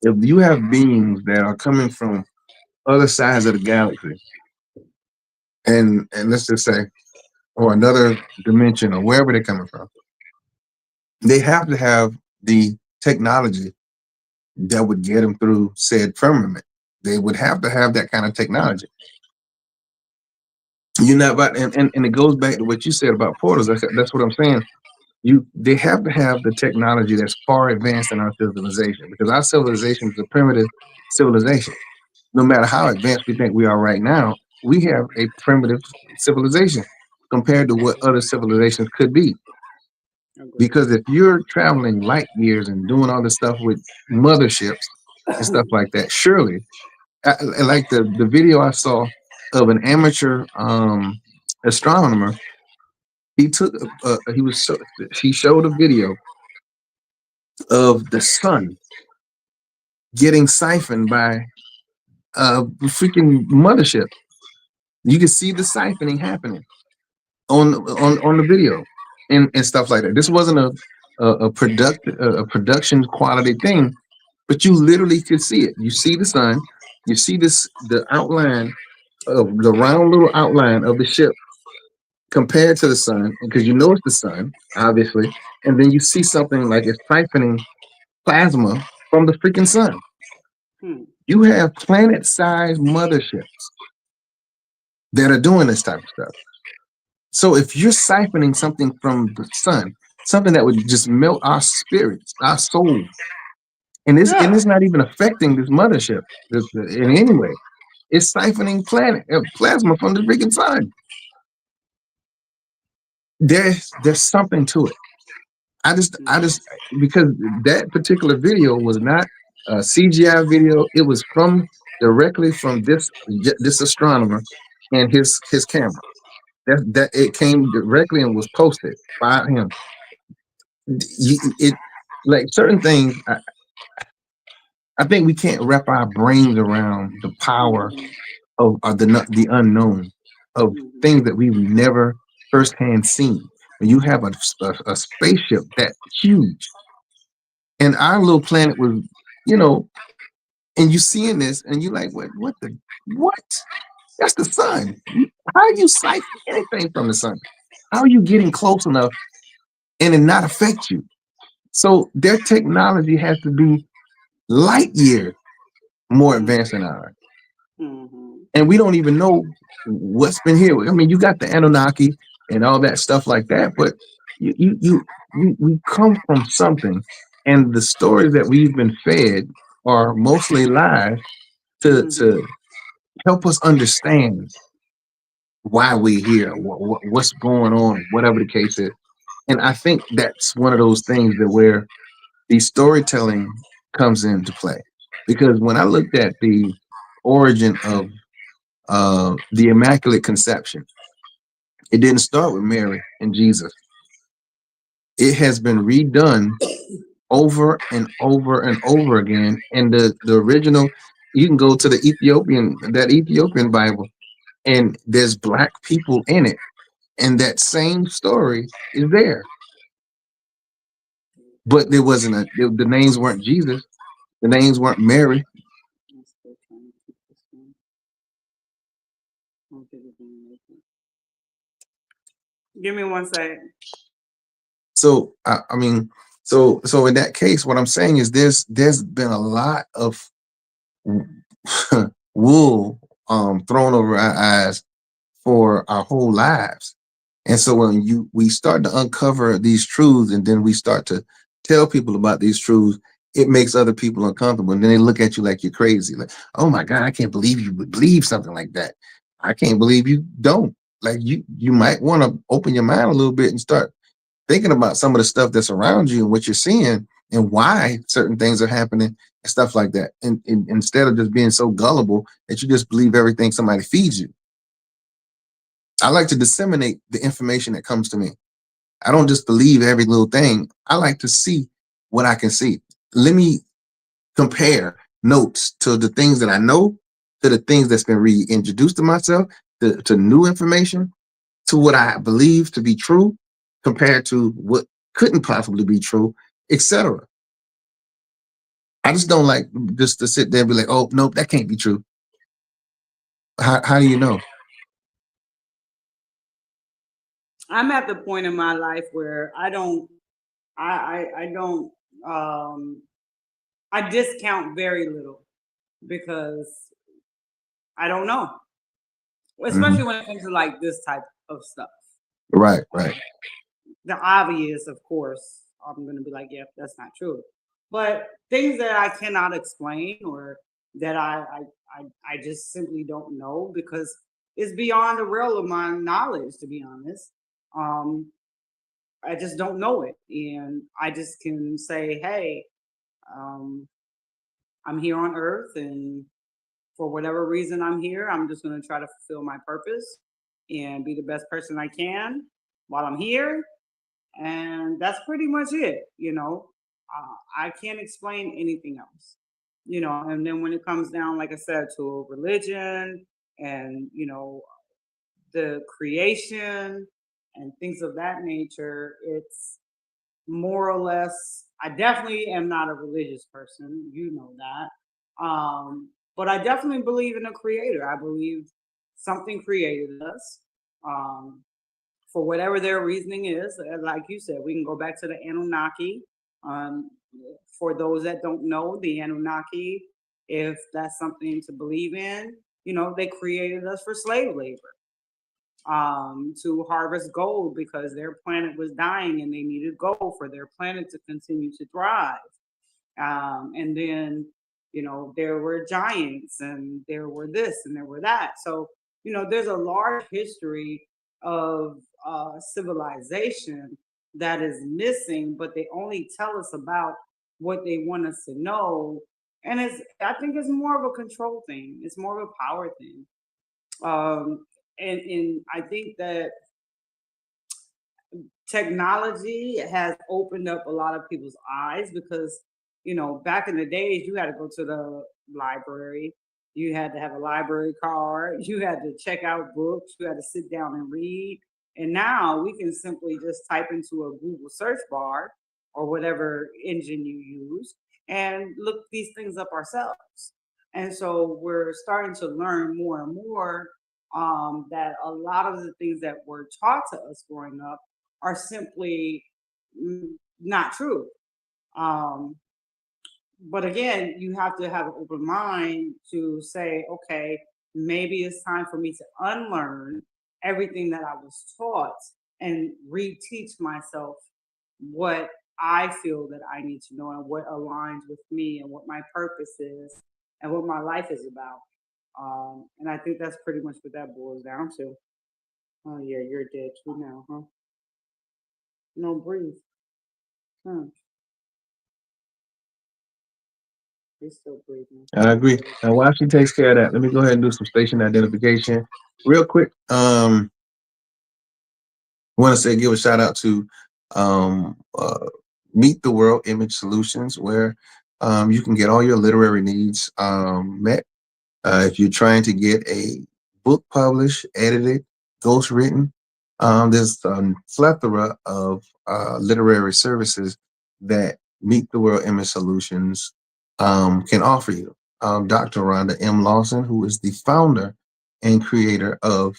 if you have beings that are coming from other sides of the galaxy, and let's just say, or another dimension, or wherever they're coming from, they have to have the technology that would get them through said firmament. They would have to have that kind of technology. You know, but and it goes back to what you said about portals. That's what I'm saying. They have to have the technology that's far advanced in our civilization, because our civilization is a primitive civilization. No matter how advanced we think we are right now, we have a primitive civilization compared to what other civilizations could be. Because if you're traveling light years and doing all this stuff with motherships and stuff like that, surely, like the video I saw of an amateur astronomer, he took he showed a video of the sun getting siphoned by a freaking mothership. You can see the siphoning happening on the video and stuff like that. This wasn't a production quality thing, but you literally could see it. You see the sun, you see the outline of the round little outline of the ship compared to the sun, because you know it's the sun, obviously, and then you see something like it's siphoning plasma from the freaking sun. You have planet-sized motherships that are doing this type of stuff. So if you're siphoning something from the sun, something that would just melt our spirits, our soul, and it's not even affecting this mothership in any way. It's siphoning plasma from the freaking sun. There's something to it. I just because that particular video was not a CGI video. It was directly from this astronomer and his camera. That it came directly and was posted by him. It like certain things. I think we can't wrap our brains around the power of the unknown, of things that we've never firsthand seen. When you have a spaceship that huge, and our little planet was, you know, and you seeing this, and you like, what? That's the sun. How are you siphoning anything from the sun? How are you getting close enough and it not affect you? So their technology has to be light years more advanced than ours. And we don't even know what's been here. I mean, you got the Anunnaki and all that stuff like that, but we come from something, and the stories that we've been fed are mostly lies to help us understand why we're here, what's going on, whatever the case is. And I think that's one of those things that where the storytelling comes into play. Because when I looked at the origin of the Immaculate Conception, it didn't start with Mary and Jesus. It has been redone over and over and over again. And the original, you can go to that Ethiopian Bible, and there's black people in it. And that same story is there. But there wasn't the names weren't Jesus. The names weren't Mary. Give me 1 second. So I mean, so in that case, what I'm saying is there's been a lot of wool thrown over our eyes for our whole lives. And so when we start to uncover these truths and then we start to tell people about these truths, it makes other people uncomfortable. And then they look at you like you're crazy. Like, oh my God, I can't believe you would believe something like that. I can't believe you don't. Like you might want to open your mind a little bit and start thinking about some of the stuff that's around you and what you're seeing and why certain things are happening and stuff like that. And instead of just being so gullible that you just believe everything somebody feeds you. I like to disseminate the information that comes to me. I don't just believe every little thing. I like to see what I can see. Let me compare notes to the things that I know, to the things that's been reintroduced to myself, to new information, to what I believe to be true, compared to what couldn't possibly be true, etc. I just don't like just to sit there and be like, oh, nope, that can't be true. How do you know? I'm at the point in my life where I don't, um, I discount very little because I don't know, especially Mhm. when it comes to like this type of stuff. Right, right. The obvious, of course, I'm gonna be like, yeah, that's not true. But things that I cannot explain or that I just simply don't know because it's beyond the realm of my knowledge, to be honest. Um, I just don't know it, and I just can say, hey, um, I'm here on Earth, and for whatever reason I'm here, I'm just gonna try to fulfill my purpose and be the best person I can while I'm here, and that's pretty much it. I can't explain anything else. And then when it comes down, like I said, to religion and the creation and things of that nature, it's more or less. I definitely am not a religious person, that. But I definitely believe in a creator. I believe something created us. Um, for whatever their reasoning is. Like you said, we can go back to the Anunnaki. Um, for those that don't know, the Anunnaki, if that's something to believe in, they created us for slave labor, to harvest gold because their planet was dying and they needed gold for their planet to continue to thrive. And then, there were giants and there were this and there were that. So, there's a large history of civilization that is missing, but they only tell us about what they want us to know. And I think it's more of a control thing. It's more of a power thing. And I think that technology has opened up a lot of people's eyes because back in the days you had to go to the library, you had to have a library card, you had to check out books, you had to sit down and read, and now we can simply just type into a Google search bar or whatever engine you use and look these things up ourselves. And so we're starting to learn more and more, that a lot of the things that were taught to us growing up are simply not true. Um, but again, you have to have an open mind to say, okay, maybe it's time for me to unlearn everything that I was taught and reteach myself what I feel that I need to know and what aligns with me and what my purpose is and what my life is about. And I think that's pretty much what that boils down to. Oh yeah, you're dead too now, huh? No, breathe. Huh. He's still breathing. I agree. Now, while she takes care of that, let me go ahead and do some station identification real quick. Want to say give a shout out to um, uh, Meet the World Image Solutions, where you can get all your literary needs met. If you're trying to get a book published, edited, ghostwritten, there's a plethora of literary services that Meet the World Image Solutions can offer you. Dr. Rhonda M. Lawson, who is the founder and creator of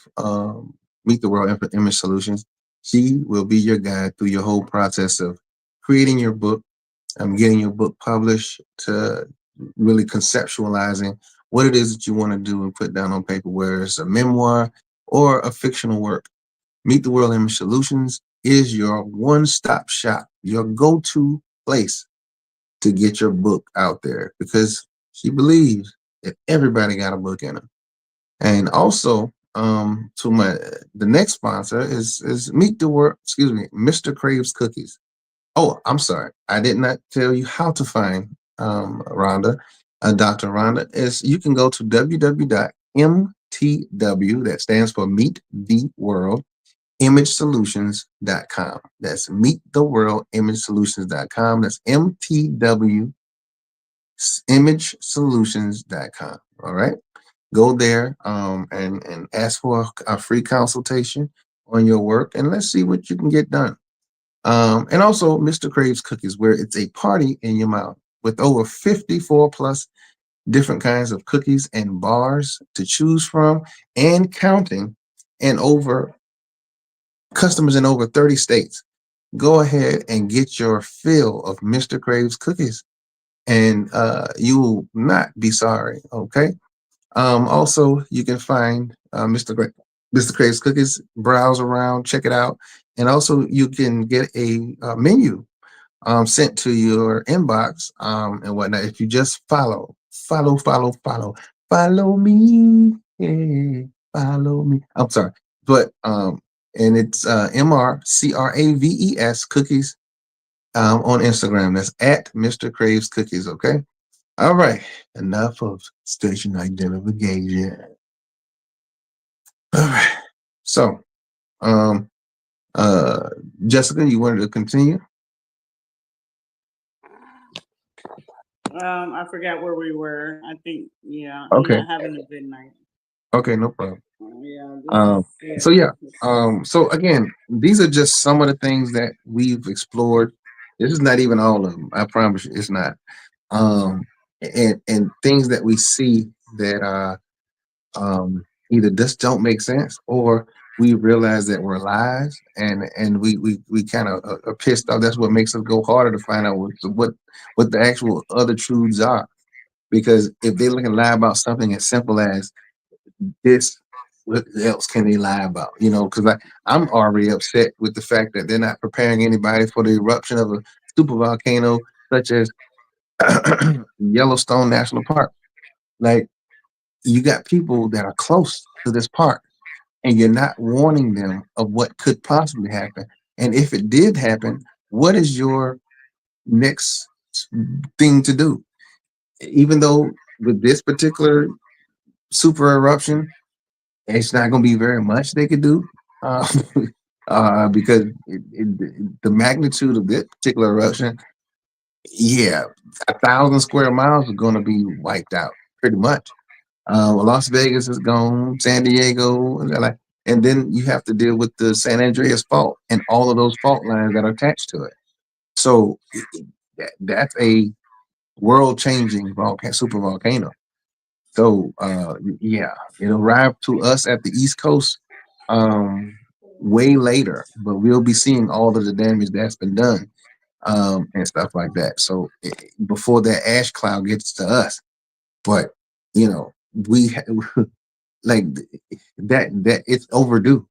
Meet the World Image Solutions. She will be your guide through your whole process of creating your book, getting your book published, to really conceptualizing what it is that you want to do and put down on paper, whether it's a memoir or a fictional work. Meet the World Image Solutions is your one-stop shop, your go-to place to get your book out there, because she believes that everybody got a book in them. And also, to my the next sponsor is Meet the World, excuse me, Mr. Crave's Cookies. Oh, I'm sorry, I did not tell you how to find Rhonda, Dr. Rhonda. Is you can go to www.mtw, that stands for Meet the World imagesolutions.com. That's meettheworldimagesolutions.com. That's MTW imagesolutions.com. All right. Go there and ask for a free consultation on your work, and let's see what you can get done. And also Mr. Crave's Cookies, where it's a party in your mouth with over 54 plus different kinds of cookies and bars to choose from and counting, and over customers in over 30 states. Go ahead and get your fill of Mr. Crave's Cookies, and you will not be sorry. Okay. Also, you can find Mr. Crave's Cookies, browse around, check it out. And also, you can get a menu sent to your inbox and whatnot if you just follow me. Yeah, follow me. I'm sorry. But and it's MrCraves Cookies on Instagram. That's at Mr. Craves Cookies. Okay. All right. Enough of station identification. All right. So, um, Jessica, you wanted to continue? I forgot where we were. I think, yeah, Okay. I'm not having a good night. Okay, no problem. Yeah. So yeah. So again, these are just some of the things that we've explored. This is not even all of them. I promise you, it's not. And things that we see that either just don't make sense, or we realize that we're lies, and we kind of are pissed off. That's what makes us go harder to find out what the actual other truths are. Because if they look and lie about something as simple as this, what else can they lie about? Because I'm already upset with the fact that they're not preparing anybody for the eruption of a super volcano such as Yellowstone National Park. Like, you got people that are close to this park, and you're not warning them of what could possibly happen. And if it did happen, what is your next thing to do? Even though with this particular super eruption, it's not going to be very much they could do, uh, because the magnitude of this particular eruption, yeah, 1,000 square miles is going to be wiped out pretty much. Las Vegas is gone, San Diego, and then you have to deal with the San Andreas fault and all of those fault lines that are attached to it. So that's a world-changing super volcano. So yeah, it'll arrive to us at the East Coast way later, but we'll be seeing all of the damage that's been done and stuff like that. So before that ash cloud gets to us, but we like that it's overdue.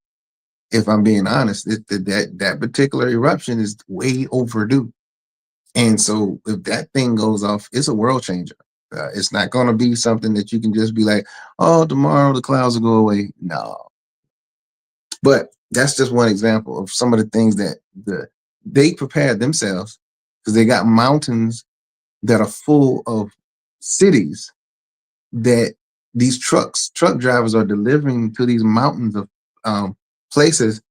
If I'm being honest, that particular eruption is way overdue. And so if that thing goes off, it's a world changer. It's not going to be something that you can just be like, oh, tomorrow the clouds will go away. No. But that's just one example of some of the things that they prepared themselves, because they got mountains that are full of cities that these truck drivers are delivering to these mountains of places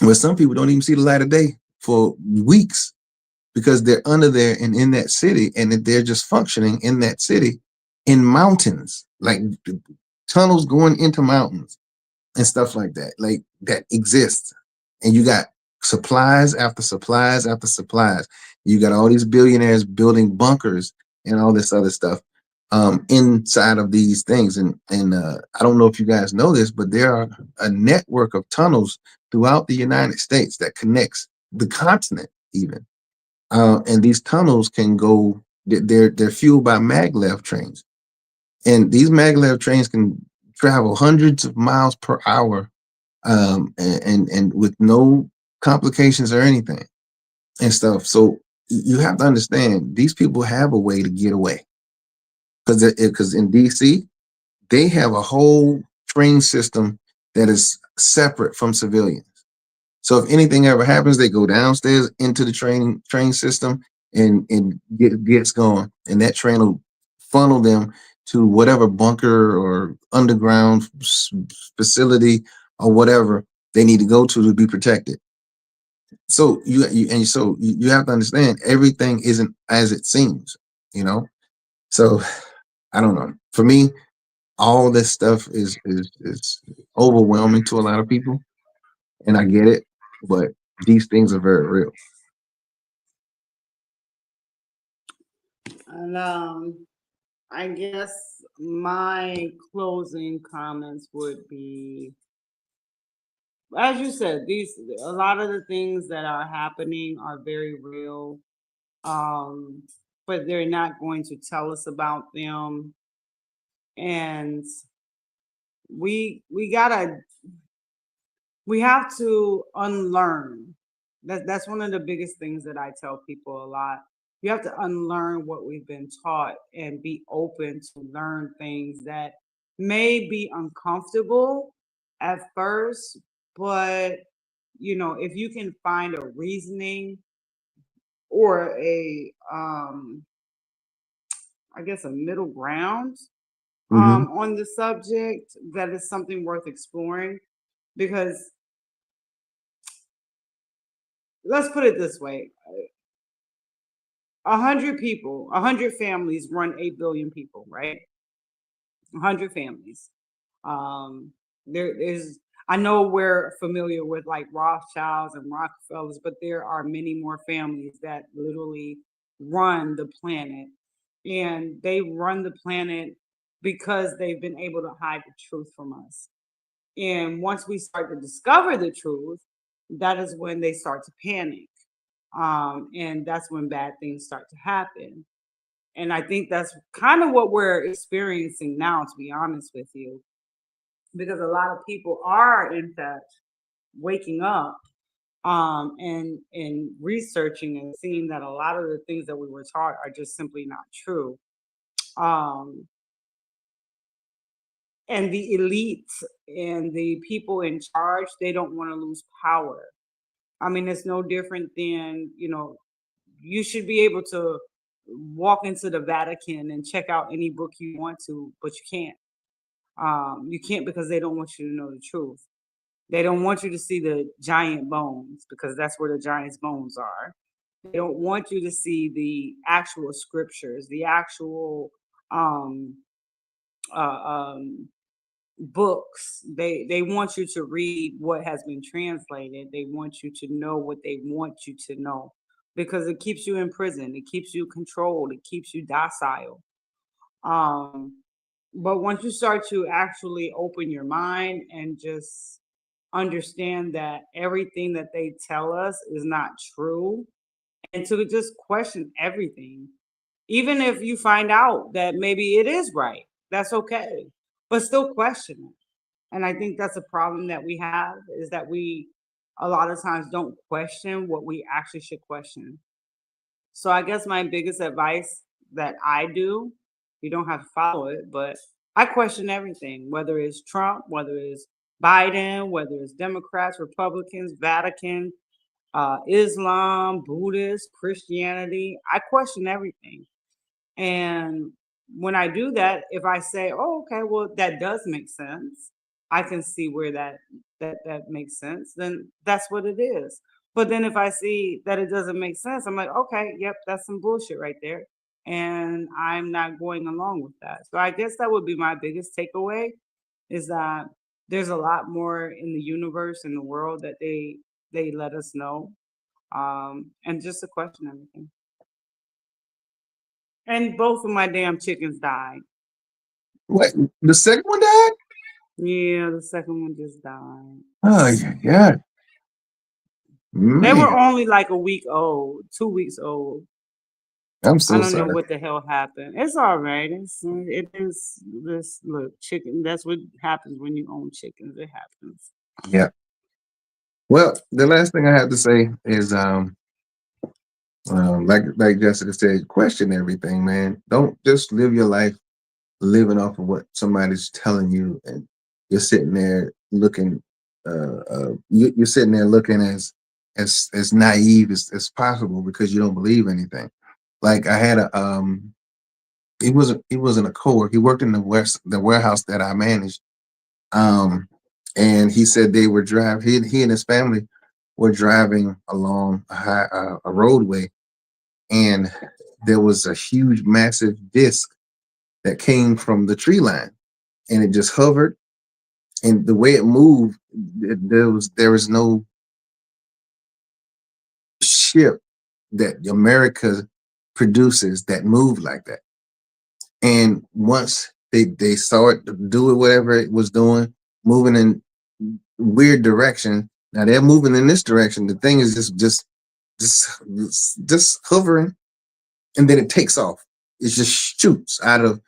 where some people don't even see the light of day for weeks, because they're under there and in that city, and they're just functioning in that city in mountains, like tunnels going into mountains and stuff like that, like that exists. And you got supplies after supplies after supplies. You got all these billionaires building bunkers and all this other stuff. inside of these things. And I don't know if you guys know this, but there are a network of tunnels throughout the United States that connects the continent even. And these tunnels can go. They're fueled by maglev trains, and these maglev trains can travel hundreds of miles per hour, and with no complications or anything and stuff. So you have to understand these people have a way to get away because in DC they have a whole train system that is separate from civilians. So if anything ever happens, they go downstairs into the train system and gets going, and that train will funnel them to whatever bunker or underground facility or whatever they need to go to be protected. So you have to understand everything isn't as it seems, you know. So I don't know. For me, all this stuff is overwhelming to a lot of people, and I get it, but these things are very real. And I guess my closing comments would be, as you said, a lot of the things that are happening are very real. But they're not going to tell us about them. And we gotta we have to unlearn. That's one of the biggest things that I tell people a lot. You have to unlearn what we've been taught and be open to learn things that may be uncomfortable at first, but if you can find a reasoning or I guess a middle ground Hmm. on the subject, that is something worth exploring. Because let's put it this way: 100 people, 100 families run 8 billion people, right? 100 families. Um, there's I know we're familiar with like Rothschilds and Rockefellers, but there are many more families that literally run the planet, and they run the planet because they've been able to hide the truth from us. And once we start to discover the truth, that is when they start to panic. And that's when bad things start to happen. And I think that's kind of what we're experiencing now, to be honest with you, because a lot of people are, in fact, waking up and researching and seeing that a lot of the things that we were taught are just simply not true. Um, and the elite and the people in charge, they don't want to lose power. I mean, it's no different than, you should be able to walk into the Vatican and check out any book you want to, but you can't. You can't because they don't want you to know the truth. They don't want you to see the giant bones because that's where the giant's bones are. They don't want you to see the actual scriptures, the actual um, uh, um, books. They want you to read what has been translated. They want you to know what they want you to know because it keeps you in prison. It keeps you controlled. It keeps you docile. Um, but once you start to actually open your mind and just understand that everything that they tell us is not true, and to just question everything, even if you find out that maybe it is right, that's okay, but still question it. And I think that's a problem that we have, is that we a lot of times don't question what we actually should question. So I guess my biggest advice that I do, you don't have to follow it, but I question everything, whether it's Trump, whether it's Biden, whether it's Democrats, Republicans, Vatican, Islam, Buddhist, Christianity. I question everything. And when I do that, if I say, "Oh, okay, well that does make sense. I can see where that makes sense," then that's what it is. But then if I see that it doesn't make sense, I'm like, "Okay, yep, that's some bullshit right there." And I'm not going along with that. So I guess that would be my biggest takeaway, is that there's a lot more in the universe, in the world, that they let us know. And just to question everything. And both of my damn chickens died. What? The second one died? Yeah, the second one just died. Oh yeah, yeah. They were Man, only like a week old, 2 weeks old. I'm I so don't know sorry. what the hell happened. It's all right. It is this look chicken. That's what happens when you own chickens. It happens. Yeah. Well, the last thing I have to say is like Jessica said, question everything, man. Don't just live your life living off of what somebody's telling you, and you're sitting there looking. You're sitting there looking as naive as possible because you don't believe anything. Like I had a he wasn't a coworker. He worked in the warehouse that I managed. Um, and he said they were driving. He and his family were driving along a roadway, and there was a huge, massive disc that came from the tree line, and it just hovered. And the way it moved, there was no ship that America produces that moved like that. And once they saw it do it, whatever it was doing, moving in weird direction. Now they're moving in this direction. The thing is just hovering, and then it takes off. It just shoots out of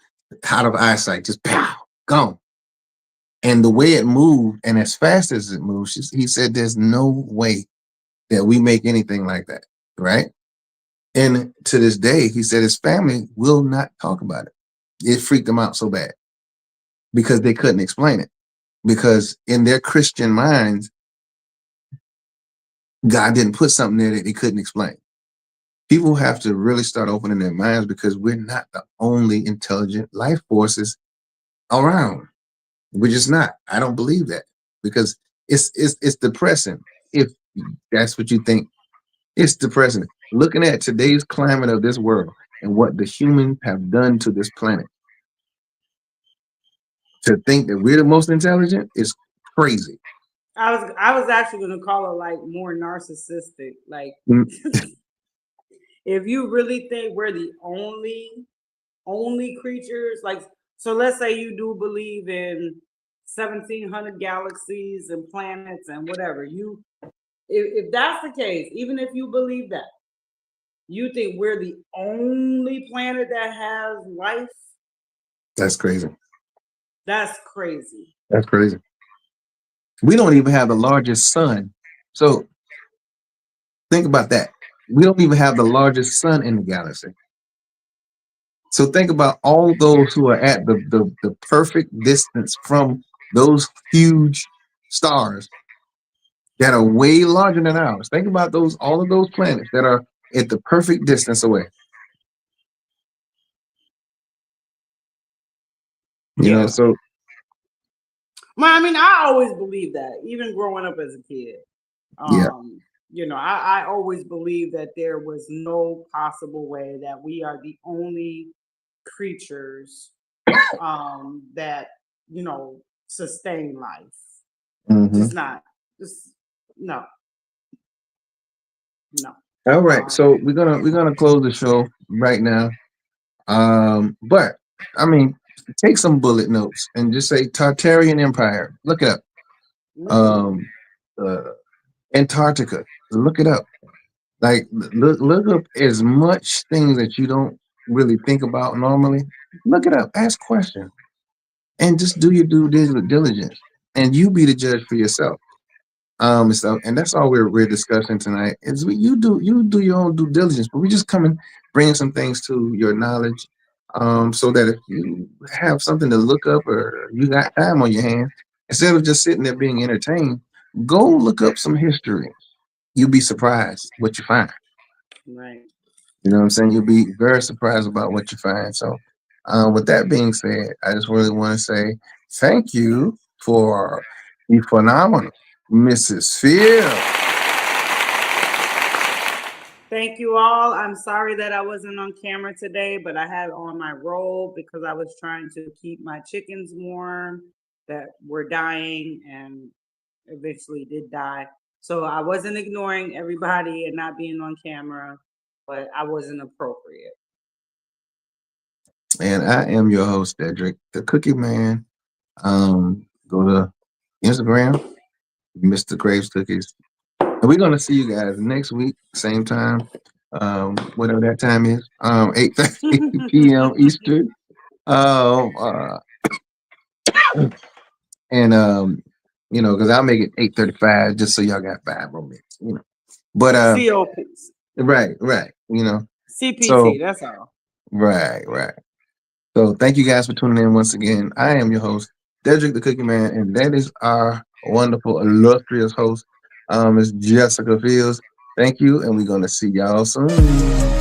eyesight, just pow, gone. And the way it moved, and as fast as it moves, he said, "There's no way that we make anything like that, right?" And to this day, he said his family will not talk about it. It freaked them out so bad because they couldn't explain it. Because in their Christian minds, God didn't put something there that they couldn't explain. People have to really start opening their minds because we're not the only intelligent life forces around. We're just not. I don't believe that because it's depressing if that's what you think. It's depressing. Looking at today's climate of this world and what the humans have done to this planet, to think that we're the most intelligent is crazy. I was actually gonna call it like more narcissistic. Like Mm. if you really think we're the only creatures, like so let's say you do believe in 1700 galaxies and planets and whatever. If that's the case, even if you believe that, you think we're the only planet that has life? That's crazy. That's crazy. That's crazy. We don't even have the largest sun. So think about that. We don't even have the largest sun in the galaxy. So think about all those who are at the perfect distance from those huge stars that are way larger than ours. Think about all of those planets that are at the perfect distance away. Yeah. So Well, I mean, I always believed that, even growing up as a kid. yeah. I always believed that there was no possible way that we are the only creatures that sustain life. Hmm. Just not, just no, no. All right. Um, So we're gonna close the show right now. But I mean, take some bullet notes and just say Tartarian Empire. Look it up. mm, Um, uh, Antarctica. Look it up. Like look up as much things that you don't really think about normally. Look it up. Ask questions and just do your due diligence, and you be the judge for yourself. And stuff, and that's all we're discussing tonight. Is you do your own due diligence, but we just come and bring some things to your knowledge, so that if you have something to look up or you got time on your hands, instead of just sitting there being entertained, go look up some history. You'll be surprised what you find. right. You know what I'm saying? You'll be very surprised about what you find. So, with that being said, I just really want to say thank you for the phenomenal Mrs. Field. Thank you all. I'm sorry that I wasn't on camera today, but I had on my robe because I was trying to keep my chickens warm that were dying and eventually did die. So I wasn't ignoring everybody and not being on camera, but I wasn't appropriate. And I am your host, Cedric, the Cookie Man. Go to Instagram, Mr. Graves Cookies. And we're gonna see you guys next week, same time, whatever that time is, 8:30 p.m. Eastern. Um, uh, and because I'll make it 8:35 just so y'all got 5 more minutes. But COPs. right, CPT, so that's all. right. So thank you guys for tuning in once again. I am your host, Cedric the Cookie Man, and that is our wonderful, illustrious host, Miss Jessica Fields. Thank you, and we're gonna see y'all soon.